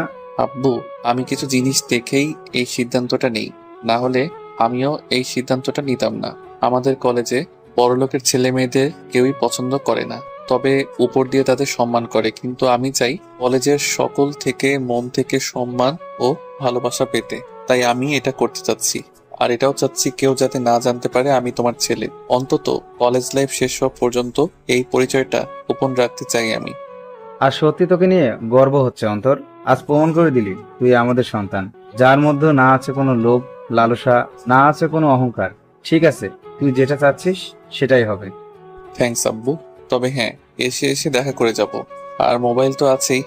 আব্বু, আমি কিছু জিনিস দেখেই এই সিদ্ধান্তটা নেই, না হলে আমিও এই সিদ্ধান্তটা নিতাম না। আমাদের কলেজে বড়লোকের ছেলে মেয়েদের কেউই পছন্দ করে না, তবে উপর দিয়ে তাদের সম্মান করে। কিন্তু আমি চাই কলেজের সকল থেকে মন থেকে সম্মান ও ভালোবাসা পেতে। তাই আমি এটা করতে চাচ্ছি। আর এটাও চাচ্ছি কেউ যাতে না জানতে পারে আমি তোমার ছেলে। অন্তত কলেজ লাইফ শেষ হওয়া পর্যন্ত এই পরিচয়টা গোপন রাখতে চাই আমি। আর সত্যি তোকে নিয়ে গর্ব হচ্ছে অন্তর। আজ প্রমাণ করে দিলি তুই আমাদের সন্তান, যার মধ্যে না আছে কোনো লোভ লালসা, না আছে কোনো অহংকার। ঠিক আছে, তুই যেটা চাচ্ছিস সেটাই হবে। থ্যাঙ্কস আব্বু, তবে হ্যাঁ, এসে এসে দেখা করে যাব। আর মোবাইল তো আছেই।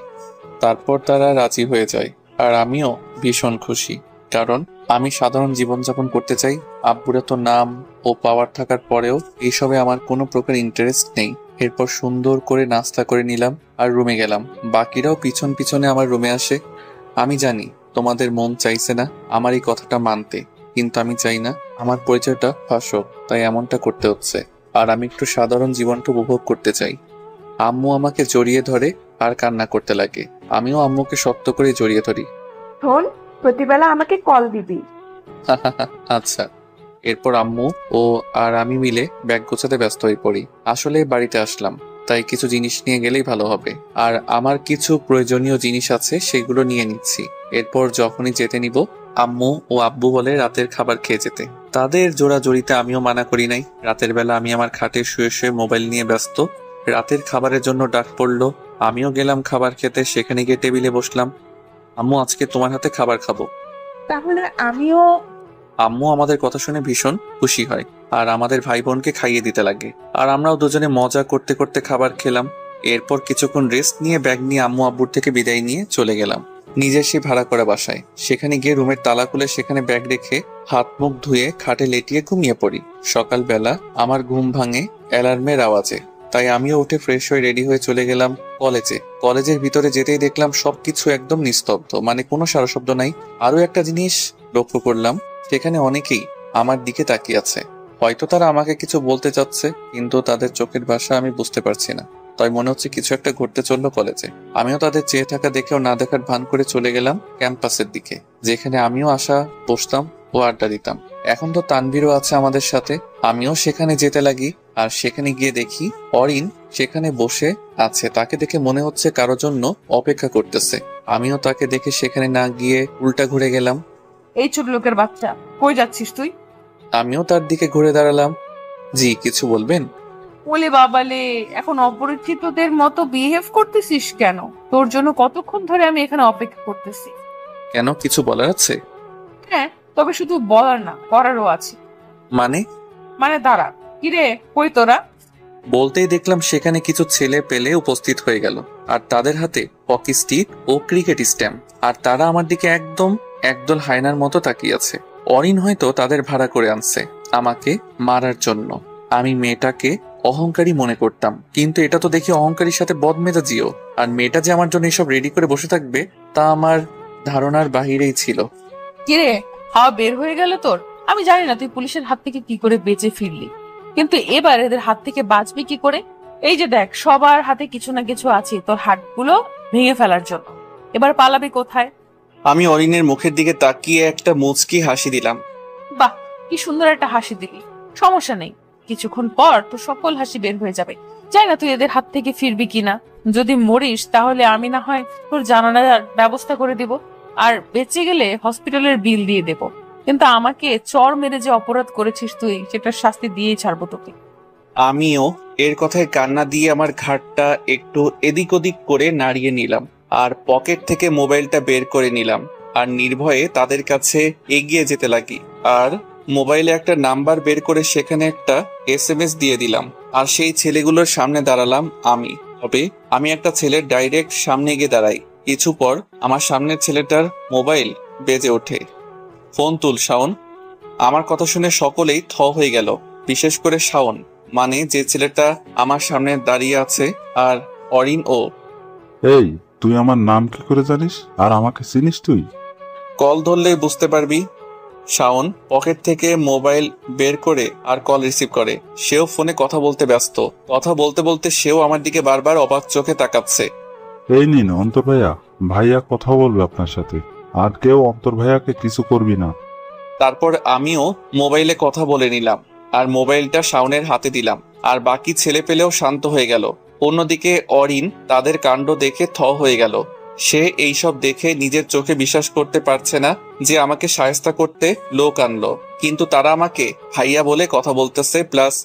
তারপর তারা রাজি হয়ে যায় আর আমিও ভীষণ খুশি, কারণ আমি সাধারণ জীবনযাপন করতে চাই। আব্বুর তো নাম ও পাওয়ার থাকার পরেও এইসবে আমার কোনো প্রকার ইন্টারেস্ট নেই। এরপর সুন্দর করে নাস্তা করে নিলাম আর রুমে গেলাম। বাকিরাও পিছন পিছনে আমার রুমে আসে। আমি জানি তোমাদের মন চাইছে না আমার এই কথাটা মানতে, কিন্তু আমি চাই না আমার পরিচয়টা ফাঁস হোক, তাই এমনটা করতে হচ্ছে। আর আমি একটু সাধারণ জীবনটা উপভোগ করতে চাই। আম্মু আমাকে জড়িয়ে ধরে আর কান্না করতে লাগে। আমিও আম্মুকে শক্ত করে জড়িয়ে ধরি। শোন, প্রতিবেলা আমাকে কল দিবি। আচ্ছা। এরপর আম্মু ও আর আমি মিলে ব্যাগ গোছাতে ব্যস্ত হয়ে পড়ি। আসলে বাড়িতে আসলাম, তাই কিছু জিনিস নিয়ে গেলেই ভালো হবে। আর আমার কিছু প্রয়োজনীয় জিনিস আছে, সেগুলো নিয়ে নিচ্ছি। এরপর যখনই যেতে নিব, আম্মু ও আব্বু বলে রাতের খাবার খেয়ে যেতে। তাদের জোড়াজড়িতে আমিও মানা করি নাই। রাতের বেলা আমি আমার খাটে শুয়ে শুয়ে মোবাইল নিয়ে ব্যস্ত। রাতের খাবারের জন্য ডাক পড়লো, আমিও গেলাম খাবার খেতে। সেখানে গিয়ে টেবিলে বসলাম। আম্মু, আজকে তোমার হাতে খাবার খাবো। তাহলে আমিও। আম্মু আমাদের কথা শুনে ভীষণ খুশি হয় আর আমাদের ভাই বোনকে খাইয়ে দিতে লাগে। আর আমরাও দুজনে মজা করতে করতে খাবার খেলাম। এরপর কিছুক্ষণ রেস্ট নিয়ে ব্যাগ নিয়ে আম্মু আব্বুর থেকে বিদায় নিয়ে চলে গেলাম নিজের সেই ভাড়া করা বাসায়। সেখানে গিয়ে রুমের তালা খুলে সেখানে ব্যাগ রেখে হাত মুখ ধুয়ে খাটে লেটিয়ে ঘুমিয়ে পড়ি। সকালবেলা আমার ঘুম ভাঙে অ্যালার্মের আওয়াজে, তাই আমিও উঠে ফ্রেশ হয়ে রেডি হয়ে চলে গেলাম কলেজে। কলেজের ভিতরে যেতেই দেখলাম সবকিছু একদম নিস্তব্ধ, মানে কোনো সারাশব্দ নাই। আরো একটা জিনিস লক্ষ্য করলাম, সেখানে অনেকেই আমার দিকে তাকিয়ে আছে। হয়তো তারা আমাকে কিছু বলতে চাচ্ছে, কিন্তু তাদের চোখের ভাষা আমি বুঝতে পারছি না। তাই মনে হচ্ছে কিছু একটা ঘটতে চললো কলেজে। আমিও তাদের চেয়ে থাকা দেখেও না দেখার ভান করে চলে গেলাম ক্যাম্পাসের দিকে, যেখানে আমিও আসা বসতাম ও আড্ডা দিতাম। এখন তো তানভীরও আছে আমাদের সাথে। আমিও সেখানে যেতে লাগি আর সেখানে গিয়ে দেখি অরিন সেখানে বসে আছে। তাকে দেখে মনে হচ্ছে কারোর জন্য অপেক্ষা করতেছে। আমিও তাকে দেখে সেখানে না গিয়ে উল্টা ঘুরে গেলাম। এই ছোট লোকের বাচ্চা, কই যাচ্ছিস তুই? আমিও তার দিকে ঘুরে দাঁড়ালাম। জি, কিছু বলবেন? ওলে বাবালে, এখন অপরিচিতদের মতো বিহেভ করতেছিস কেন? তোর জন্য কতক্ষণ ধরে আমি এখানে অপেক্ষা করতেছি। কেন, কিছু বলার আছে? হ্যাঁ, তবে শুধু বলার না, করারও আছে। মানে? মানে দাঁড়া, কিরে কই তোরা? বলতেই দেখলাম সেখানে কিছু ছেলে পেলে উপস্থিত হয়ে গেল, আর তাদের হাতে হকি স্টিক ও ক্রিকেট স্ট্যাম্প, আর তারা আমার দিকে একদম একদল হায়নার মতো তাকিয়ে আছে। অরিন হয়তো তাদের ভাড়া করে আনছে আমাকে মারার জন্য। আমি মেয়েটাকে অহংকারী মনে করতাম, কিন্তু এটা তো দেখি অহংকারীর সাথে বদমেজাজিও। আর মেয়েটা যে আমার জন্য এসব রেডি করে বসে থাকবে তা আমার ধারণার বাহিরেই ছিল। কিরে, হাওয়া বের হয়ে গেল তোর? আমি জানি না তুই পুলিশের হাত থেকে কি করে বেঁচে ফিরলি, কিন্তু এবার এদের হাত থেকে বাঁচবি কি করে? এই যে দেখ, সবার হাতে কিছু না কিছু আছে তোর হাতগুলো ভেঙে ফেলার জন্য। এবার পালাবি কোথায়? আমি অরিনের মুখের দিকে তাকিয়ে একটা মুচকি হাসি দিলাম। বাহ, কি সুন্দর একটা হাসি দিলি। সমস্যা নেই, কিছুক্ষণ পর তো সকল হাসি বের হয়ে যাবে। জানি না তুই এদের হাত থেকে ফিরবি কিনা। যদি মরিস তাহলে আমি না হয় তোর জানালার ব্যবস্থা করে দিব, আর বেঁচে গেলে হসপিটালের বিল দিয়ে দেব। কিন্তু আমাকে চর মেরে যে অপরাধ করেছিস তুই, সেটার শাস্তি দিয়েই ছাড়বো তোকে। আমিও এর কথায় কান্না দিয়ে আমার ঘাটটা একটু এদিক ওদিক করে নাড়িয়ে নিলাম, আর পকেট থেকে মোবাইলটা বের করে নিলাম, আর নির্ভয়ে তাদের কাছে এগিয়ে যেতে লাগি। আর মোবাইলে একটা নাম্বার বের করে সেখানে একটা SMS দিয়ে দিলাম, আর সেই ছেলেগুলোর সামনে দাঁড়ালাম আমি। তবে আমি একটা ছেলের ডাইরেক্ট সামনে গিয়ে দাঁড়াই। কিছু পর আমার সামনের ছেলেটার মোবাইল বেজে ওঠে। ফোন তুল শাওন। আমার কথা শুনে সকলেই থ হয়ে গেল, বিশেষ করে শাওন, মানে যে ছেলেটা আমার সামনে দাঁড়িয়ে আছে, আর অরিন ও। এই, তুই আমার নাম কি করে জানিস আর আমাকে চিনিস তুই? কল ধরলেই বুঝতে পারবি। শাওন পকেট থেকে মোবাইল বের করে আর কল রিসিভ করে। সেও ফোনে কথা বলতে ব্যস্ত। কথা বলতে বলতে সেও আমার দিকে বারবার অবাক চোখে তাকাচ্ছে। এই নিন অন্তর ভাইয়া, ভাইয়া কথা বলবে আপনার সাথে, আর কেউ অন্তর ভাইয়াকে কিছু করবি না। তারপর আমিও মোবাইলে কথা বলে নিলাম, আর মোবাইলটা শাওনের হাতে দিলাম, আর বাকি ছেলে পেলেও শান্ত হয়ে গেল। অন্যদিকে অরিন তাদের কাণ্ড দেখে থ হয়ে গেল। সে এইসব দেখে নিজের চোখে বিশ্বাস করতে পারছে না যে আমাকে শায়েস্তা করতে লোক আনলো, কিন্তু তারা আমাকে ভাইয়া বলে কথা বলতেছে, প্লাস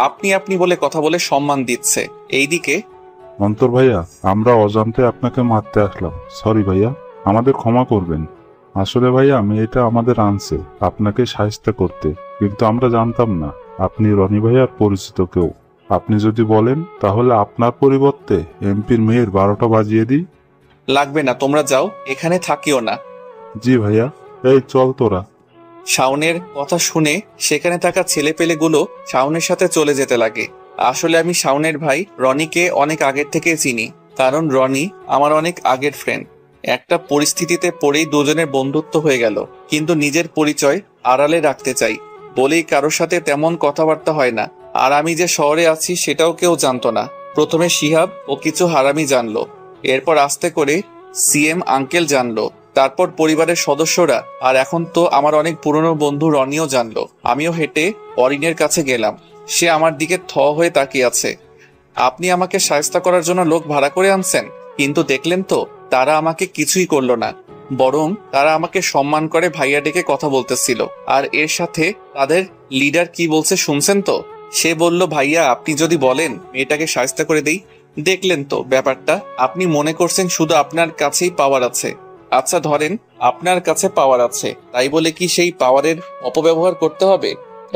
আপনি আপনি বলে কথা বলে সম্মান দিচ্ছে। এইদিকে অন্তর ভাইয়া, আমরা অজান্তে আপনাকে মারতে আসলাম, সরি ভাইয়া, আমাদের ক্ষমা করবেন। আসলে ভাইয়া মেয়েটা আমাদের আনছে আপনাকে শায়েস্তা করতে, কিন্তু আমরা জানতাম না আপনি রনি ভাইয়ার পরিচিত কেউ। আপনি যদি বলেন তাহলে আপনার পরিবর্তে এমপির মেয়ের 12টা বাজিয়ে দিই। লাগবে না, তোমরা যাও, এখানে থাকিও না। জি ভাইয়া, এই চল তোরা। শাওনের কথা শুনে সেখানে থাকা ছেলেপেলেগুলো শাওনের সাথে চলে যেতে লাগে। আসলে আমি শাওনের ভাই রনিকে অনেক আগের থেকে চিনি, কারণ রনি আমার অনেক আগের ফ্রেন্ড। একটা পরিস্থিতিতে পড়েই দুজনের বন্ধুত্ব হয়ে গেল, কিন্তু নিজের পরিচয় আড়ালে রাখতে চাই বলেই কারোর সাথে তেমন কথাবার্তা হয় না। আর আমি যে শহরে আছি সেটাও কেউ জানতো না। প্রথমে শিহাব ও কিছু হারামি জানলো, এরপর আস্তে করে সিএম আঙ্কেল জানলো, তারপর পরিবারের সদস্যরা, আর এখন তো আমার অনেক পুরনো বন্ধু রনিও জানলো। আমিও হেঁটে অরিনের কাছে গেলাম। সে আমার দিকে থ হয়ে তাকিয়ে আছে। আপনি আমাকে শায়েস্তা করার জন্য লোক ভাড়া করে আনছেন, কিন্তু দেখলেন তো তারা আমাকে কিছুই করলো না, বরং তারা আমাকে সম্মান করে ভাইয়া ডেকে কথা বলতেছিল। আর এর সাথে তাদের লিডার কি বলছে শুনছেন তো? সে বলল, ভাইয়া আপনি যদি বলেন মেয়েটাকে শায়েস্তা করে দেই। দেখলেন তো ব্যাপারটা? আপনি মনে করছেন শুধু আপনার কাছেই পাওয়ার আছে। আচ্ছা ধরেন আপনার কাছে পাওয়ার আছে, তাই বলে কি সেই পাওয়ারের অপব্যবহার করতে হবে?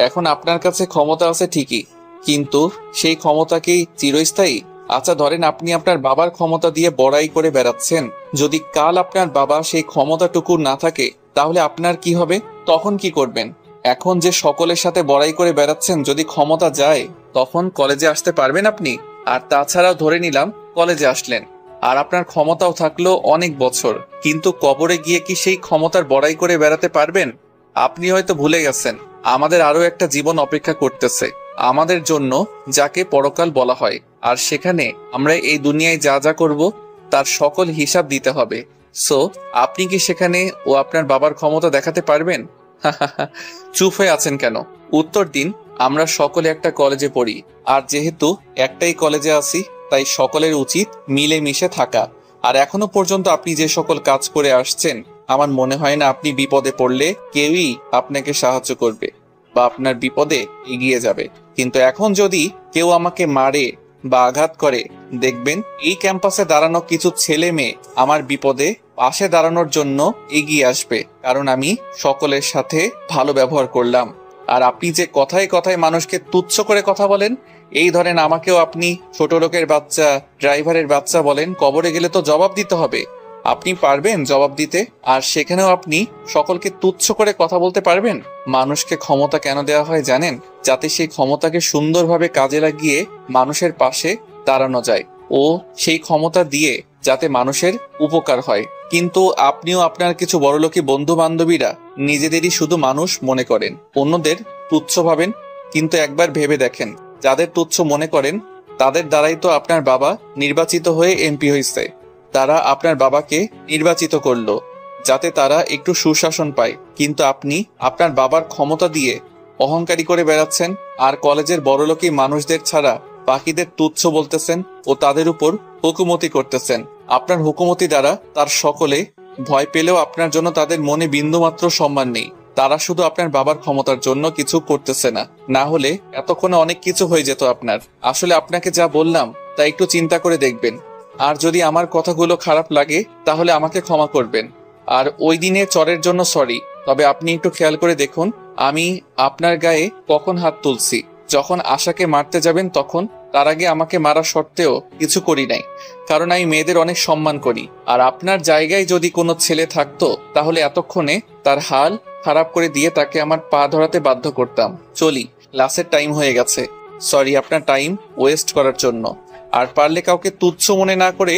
এখন আপনার কাছে ক্ষমতা আছে ঠিকই, কিন্তু সেই ক্ষমতা কি চিরস্থায়ী? আচ্ছা ধরেন আপনি আপনার বাবার ক্ষমতা দিয়ে বড়াই করে বেড়াচ্ছেন, যদি কাল আপনার বাবা সেই ক্ষমতাটুকু না থাকে তাহলে আপনার কি হবে? তখন কি করবেন? এখন যে সকলের সাথে বড়াই করে বেড়াচ্ছেন, যদি ক্ষমতা যায় তখন কলেজে আসতে পারবেন আপনি? আর তাছাড়াও ধরে নিলাম কলেজে আসলেন, আর আপনার ক্ষমতাও থাকলো অনেক বছর, কিন্তু কবরে গিয়ে কি সেই ক্ষমতার বড়াই করে বেড়াতে পারবেন? আপনি হয়তো ভুলে গেছেন আমাদের আরো একটা জীবন অপেক্ষা করতেছে আমাদের জন্য, যাকে পরকাল বলা হয়। আর সেখানে আমরা এই দুনিয়ায় যা যা করব তার সকল হিসাব দিতে হবে। সো আপনি কি সেখানে ও আপনার বাবার ক্ষমতা দেখাতে পারবেন? চুপ হয়ে আছেন কেন? উত্তর দিন। আমরা সকলে একটা কলেজে পড়ি, আর যেহেতু একটাই কলেজে আছি তাই সকলের উচিত মিলেমিশে থাকা। আর এখনো পর্যন্ত আপনি যে সকল কাজ করে আসছেন, আমার মনে হয় না আপনি বিপদে পড়লে কেউই আপনাকে সাহায্য করবে বা আপনার বিপদে এগিয়ে যাবে। কিন্তু এখন যদি কেউ আমাকে মারে বা আঘাত করে, দেখবেন এই ক্যাম্পাসে দাঁড়ানো কিছু ছেলে মেয়ে আমার বিপদে পাশে দাঁড়ানোর জন্য এগিয়ে আসবে, কারণ আমি সকলের সাথে ভালো ব্যবহার করলাম। আর আপনি যে কথায় কথায় মানুষকে তুচ্ছ করে কথা বলেন, এই ধরেন আমাকেও আপনি ছোট লোকের বাচ্চা, ড্রাইভারের বাচ্চা বলেন, কবরে গেলে তো জবাব দিতে হবে। আপনি পারবেন জবাব দিতে? আর সেখানেও আপনি সকলকে তুচ্ছ করে কথা বলতে পারবেন? মানুষকে ক্ষমতা কেন দেওয়া হয় জানেন? যাতে সেই ক্ষমতাকে সুন্দরভাবে কাজে লাগিয়ে মানুষের পাশে দাঁড়ানো যায়, ও সেই ক্ষমতা দিয়ে যাতে মানুষের উপকার হয়। কিন্তু আপনিও আপনার কিছু বড়লোকী বন্ধু বান্ধবীরা নিজেদেরই শুধু মানুষ মনে করেন, অন্যদের তুচ্ছ ভাবেন। কিন্তু একবার ভেবে দেখেন, যাদের তুচ্ছ মনে করেন তাদের দ্বারাই তো আপনার বাবা নির্বাচিত হয়ে এমপি হয়েছে। তারা আপনার বাবাকে নির্বাচিত করলো যাতে তারা একটু সুশাসন পায়, কিন্তু আপনি আপনার বাবার ক্ষমতা দিয়ে অহংকারী করে বেড়াচ্ছেন, আর কলেজের বড়লোকী মানুষদের ছাড়া বাকিদের তুচ্ছ বলতেছেন ও তাদের উপর হুকুমতি করতেছেন। আপনার হুকুমতি দ্বারা তার সকলে ভয় পেলেও আপনার জন্য তাদের মনে বিন্দুমাত্র সম্মান নেই। তারা শুধু আপনার বাবার ক্ষমতার জন্য কিছু করতেছে না, না হলে এতক্ষণে অনেক কিছু হয়ে যেত আপনার। আসলে আপনাকে যা বললাম তা একটু চিন্তা করে দেখবেন, আর যদি আমার কথাগুলো খারাপ লাগে তাহলে আমাকে ক্ষমা করবেন। আর ওই দিনে চরের জন্য সরি, তবে আপনি একটু খেয়াল করে দেখুন আমি আপনার গায়ে কখন হাত তুলছি। যখন আশাকে মারতে যাবেন তখন, তার আগে আমাকে মারা সত্ত্বেও কিছু করি নাই, কারণ আমি মেয়েদের অনেক সম্মান করি। আর আপনার জায়গায় যদি কোনো ছেলে থাকতো তাহলে এতক্ষণে তার হাল খারাপ করে দিয়ে তাকে আমার পা ধরাতে বাধ্য করতাম। চলি, ক্লাসের টাইম হয়ে গেছে। সরি আপনার টাইম ওয়েস্ট করার জন্য। আর পারলে কাউকে তুচ্ছ মনে না করে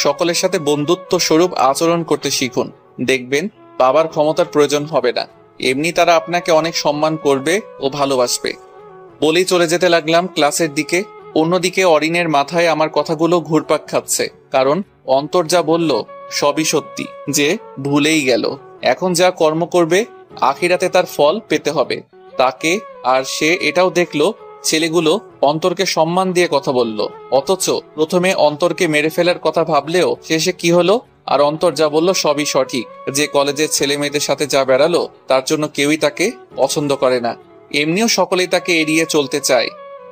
সকলের সাথে বন্ধুত্ব স্বরূপ আচরণ করতে শিখুন, দেখবেন বাবার ক্ষমতার প্রয়োজন হবে না, এমনি তারা আপনাকে অনেক সম্মান করবে ও ভালোবাসবে। বলেই চলে যেতে লাগলাম ক্লাসের দিকে। অন্যদিকে অরিনের মাথায় আমার কথাগুলো ঘুরপাক খাচ্ছে, কারণ অন্তর যা বলল সবই সত্যি, যে ভুলেই গেল। এখন যা কর্ম করবে আখিরাতে তার ফল পেতে হবে তাকে। আর সে এটাও দেখলো ছেলেগুলো অন্তরকে সম্মান দিয়ে কথা বলল, অথচ প্রথমে অন্তরকে মেরে ফেলার কথা ভাবলেও শেষে কি হলো? আর অন্তর যা বলল সবই সঠিক, যে কলেজের ছেলে মেয়েদের সাথে যা বেড়ালো তার জন্য কেউই তাকে পছন্দ করে না, এমনিও সকলেই তাকে এড়িয়ে চলতে চায়।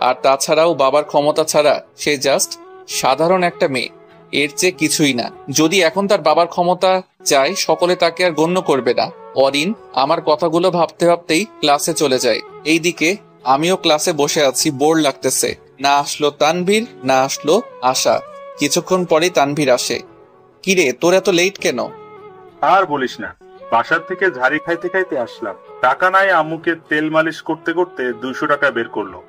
আর তাছাড়াও বাবার ক্ষমতা ছাড়া সে জাস্ট সাধারণ একটা মেয়ে, এর চেয়ে কিছুই না। যদি এখন তার বাবার ক্ষমতা চায় সকলে তাকে আর গণ্য করবে না। অরিন আমার কথাগুলো ভাবতে ভাবতেই ক্লাসে চলে যায়। এইদিকে আমিও ক্লাসে বসে আছি, বোর লাগতেছে। না আসলো তানভীর, না আসলো আশা। কিছুক্ষণ পরেই তানভীর আসে। কিরে তোর এত লেট কেন? আর বলিস না, বাসার থেকে ঝাড়ি খাইতে খাইতে আসলাম। টাকা নাই, আম্মুকে তেল মালিশ করতে করতে 200 টাকা বের করলো।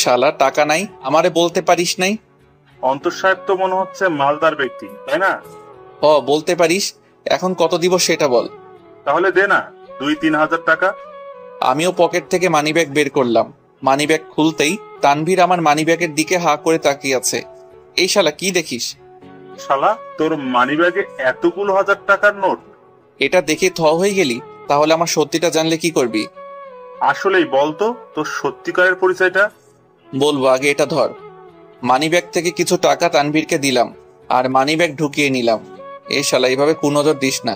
শালা টাকা নাই, আমারে বলতে পারিস নাই? অন্তর সাহেব তো মনে হচ্ছে মালদার ব্যক্তি, তাই না? বলতে পারিস। এখন কত দিব সেটা বল। তাহলে দে না 2-3 হাজার টাকা। আমিও পকেট থেকে মানিব্যাগ বের করলাম। মানিব্যাগ খুলতেই তানভীর আমার মানিব্যাগের দিকে হা করে তাকিয়ে আছে। এই শালা কি দেখিস? শালা তোর মানিব্যাগে এতগুলো হাজার টাকার নোট? এটা দেখে থ হয়ে গেলি? তাহলে আমার সত্যিটা জানলে কি করবি? আসলেই বলতো তোর সত্যিকারের পরিচয়টা। বলবো, আগে এটা ধর। মানিব্যাগ থেকে কিছু টাকা তানভীরকে দিলাম আর মানিব্যাগ ঢুকিয়ে নিলাম। এ শালা এইভাবে কুনজর দিস না।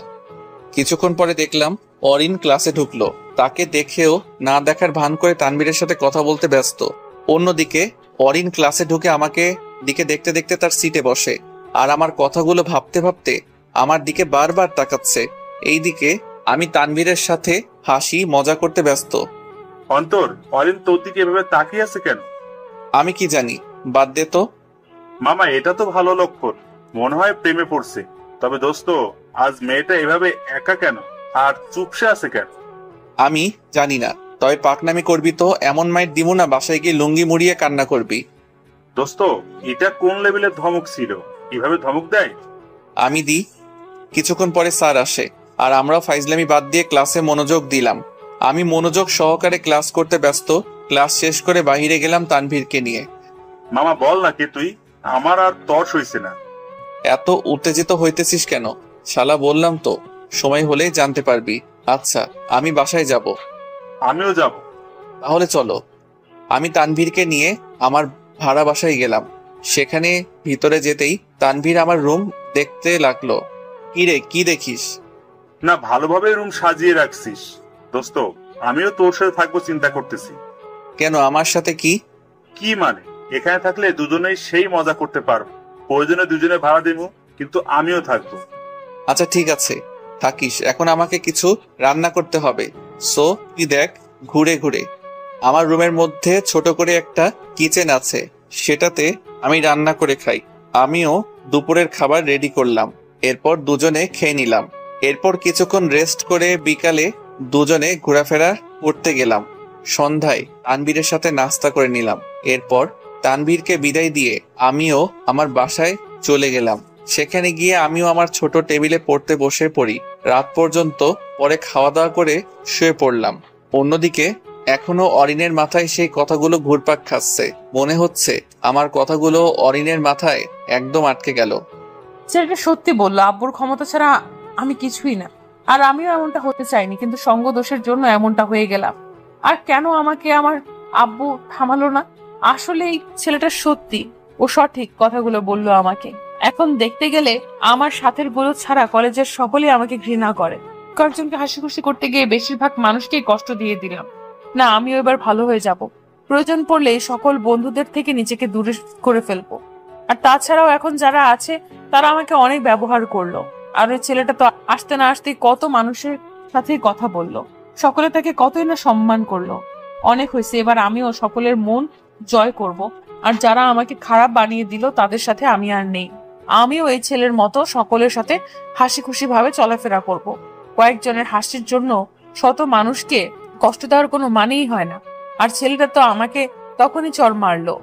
কিছুক্ষণ পরে দেখলাম অরিন ক্লাসে ঢুকলো। তাকে দেখেও না দেখার ভান করে তানভীরের সাথে কথা বলতে ব্যস্ত। অন্যদিকে অরিন ক্লাসে ঢুকে আমাকে দিকে দেখতে দেখতে তার সিটে বসে, আর আমার কথাগুলো ভাবতে ভাবতে আমার দিকে বারবার তাকাচ্ছে। এইদিকে আমি তানভীরের সাথে হাসি মজা করতে ব্যস্ত। অন্তর, অরিন তোর দিকে এভাবে তাকিয়ে আছে কেন? আমি কি জানি, বাদ দে তো। মামা, এটা তো ভালো লক্ষণ, মনে হয় প্রেমে পড়ছে। তবে দোস্ত, আজ মেয়েটা এভাবে একা কেন আর চুপসে আছে কেন? আমি জানি না, তবে পাকনামি করবি তো এমন মাইট দিব না বাসায় গিয়ে লুঙ্গি মুড়িয়ে কান্না করবি। দোস্ত, এটা কোন লেভেলের ধমক ছিল? এভাবে ধমক দেয়? আমি দিই। কিছুক্ষণ পরে স্যার আসে আর আমরা ফাইজলামি বাদ দিয়ে ক্লাসে মনোযোগ দিলাম। আমি মনোযোগ সহকারে ক্লাস করতে ব্যস্ত। ক্লাস শেষ করে বাইরে গেলাম তানভীরকে নিয়ে। মামা বল না কে তুই? আমার আর তর সইছে না। এত উত্তেজিত হইতেছিস কেন? শালা বললাম তো, সময় হলেই জানতে পারবি। আচ্ছা, আমি বাসায় যাব। আমিও যাব। তাহলে চলো। আমি তানভীরকে নিয়ে আমার ভাড়া বাসায় গেলাম। সেখানে ভিতরে যেতেই তানভীর আমার রুম দেখতে লাগলো। কি রে, কি দেখিস? না, ভালোভাবে রুম সাজিয়ে রাখছিস। দোস্ত, আমিও তোর সাথে থাকবো চিন্তা করতেছি। কেন, আমার সাথে কি? কি মানে, এখানে থাকলে দুজনেই সেই মজা করতে পারবো। প্রয়োজনে দুজনে ভাড়া দেবো, কিন্তু আমিও থাকবো। আচ্ছা ঠিক আছে, থাকিস। এখন আমাকে কিছু রান্না করতে হবে। সো তুই দেখ ঘুরে ঘুরে। আমার রুমের মধ্যে ছোট করে একটা কিচেন আছে, সেটাতে আমি রান্না করে খাই। আমিও দুপুরের খাবার রেডি করলাম, এরপর দুজনে খেয়ে নিলাম। এরপর কিছুক্ষণ রেস্ট করে বিকালে দুজনে ঘোরাফেরা করতে গেলাম। সন্ধ্যায় তানভীরের সাথে নাস্তা করে নিলাম। এরপর তানভীরকে বিদায় দিয়ে আমিও আমার বাসায় চলে গেলাম। সেখানে গিয়ে আমিও আমার ছোট টেবিলে পড়তে বসে পড়ি রাত পর্যন্ত। পরে খাওয়া দাওয়া করে শুয়ে পড়লাম। অন্যদিকে এখনো অরিনের মাথায় সেই কথাগুলো ঘুরপাক খাচ্ছে। মনে হচ্ছে আমার কথাগুলো অরিনের মাথায় একদম আটকে গেল। ছেলেটা সত্যি বললো, আব্বুর ক্ষমতা ছাড়া আমি কিছুই না। আর আমিও এমনটা হতে চাইনি, কিন্তু সঙ্গ দোষের জন্য এমনটা হয়ে গেলাম। আর কেন আমাকে আমার আব্বু থামালো না? আসলে এই ছেলেটা সত্যি ও সঠিক কথাগুলো বললো আমাকে। এখন দেখতে গেলে আমার সাথের গুলো ছাড়া কলেজের সকলেই আমাকে ঘৃণা করে। কয়েকজনকে হাসি খুশি করতে গিয়ে বেশিরভাগ মানুষকেই কষ্ট দিয়ে দিলাম। না, আমিও এবার ভালো হয়ে যাব। প্রয়োজন পড়লে সকল বন্ধুদের থেকে নিজেকে দূরে করে ফেলবো। আর তাছাড়াও এখন যারা আছে তারা আমাকে অনেক ব্যবহার করলো। আর ওই ছেলেটা তো আসতে না আসতেই কত মানুষের সাথে কথা বললো, সকলে তাকে কতই না সম্মান করলো। অনেক হয়েছে, এবার আমিও সকলের মন জয় করব। আর যারা আমাকে খারাপ বানিয়ে দিল তাদের সাথে আমি আর নেই। আমিও এই ছেলের মতো সকলের সাথে হাসি খুশি ভাবে চলাফেরা করব। কয়েকজনের হাসির জন্য শত মানুষকে কষ্ট দেওয়ার কোনো মানেই হয় না। আর ছেলেটা তো আমাকে তখনই চড় মারলো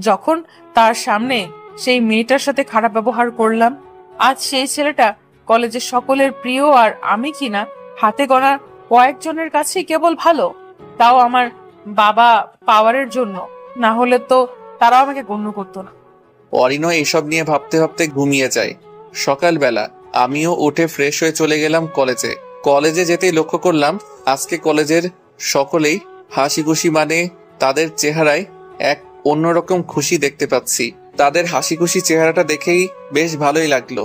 যখন তার সামনে সেই মেয়েটার সাথে খারাপ ব্যবহার করলাম। আজ সেই ছেলেটা কলেজের সকলের প্রিয়, আর আমি কিনা হাতে গোনা কয়েকজনের কাছেই কেবল ভালো, তাও আমার বাবা পাওয়ারের জন্য। না হলে তো তারা আমাকে গণ্য করতো না। অরিনও এসব নিয়ে ভাবতে ভাবতে ঘুমিয়ে যায়। সকালবেলা আমিও উঠে ফ্রেশ হয়ে চলে গেলাম কলেজে। কলেজে যেতেই লক্ষ্য করলাম আজকে কলেজের সকলেই হাসি খুশি, মানে তাদের চেহারায় এক অন্যরকম খুশি দেখতে পাচ্ছি। তাদের হাসি খুশি চেহারাটা দেখেই বেশ ভালোই লাগলো।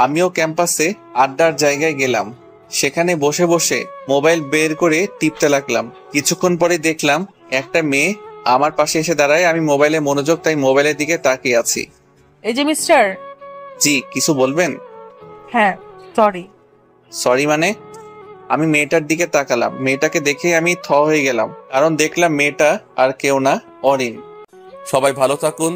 আমিও ক্যাম্পাসে আড্ডার জায়গায় গেলাম। সেখানে বসে বসে মোবাইল বের করে টিপতে লাগলাম। কিছুক্ষণ পরে দেখলাম একটা মেয়ে আমার পাশে এসে দাঁড়ায়। আমি মোবাইলে মনোযোগ, তাই মোবাইলের দিকে তাকিয়ে আছি। এই যে মিস্টার। জি, কিছু বলবেন? হ্যাঁ, সরি। সরি মানে? আমি মেয়েটার দিকে তাকালাম। মেয়েটাকে দেখে আমি থ হয়ে গেলাম, কারণ দেখলাম মেয়েটা আর কেউ না, অরিন। সবাই ভালো থাকুন,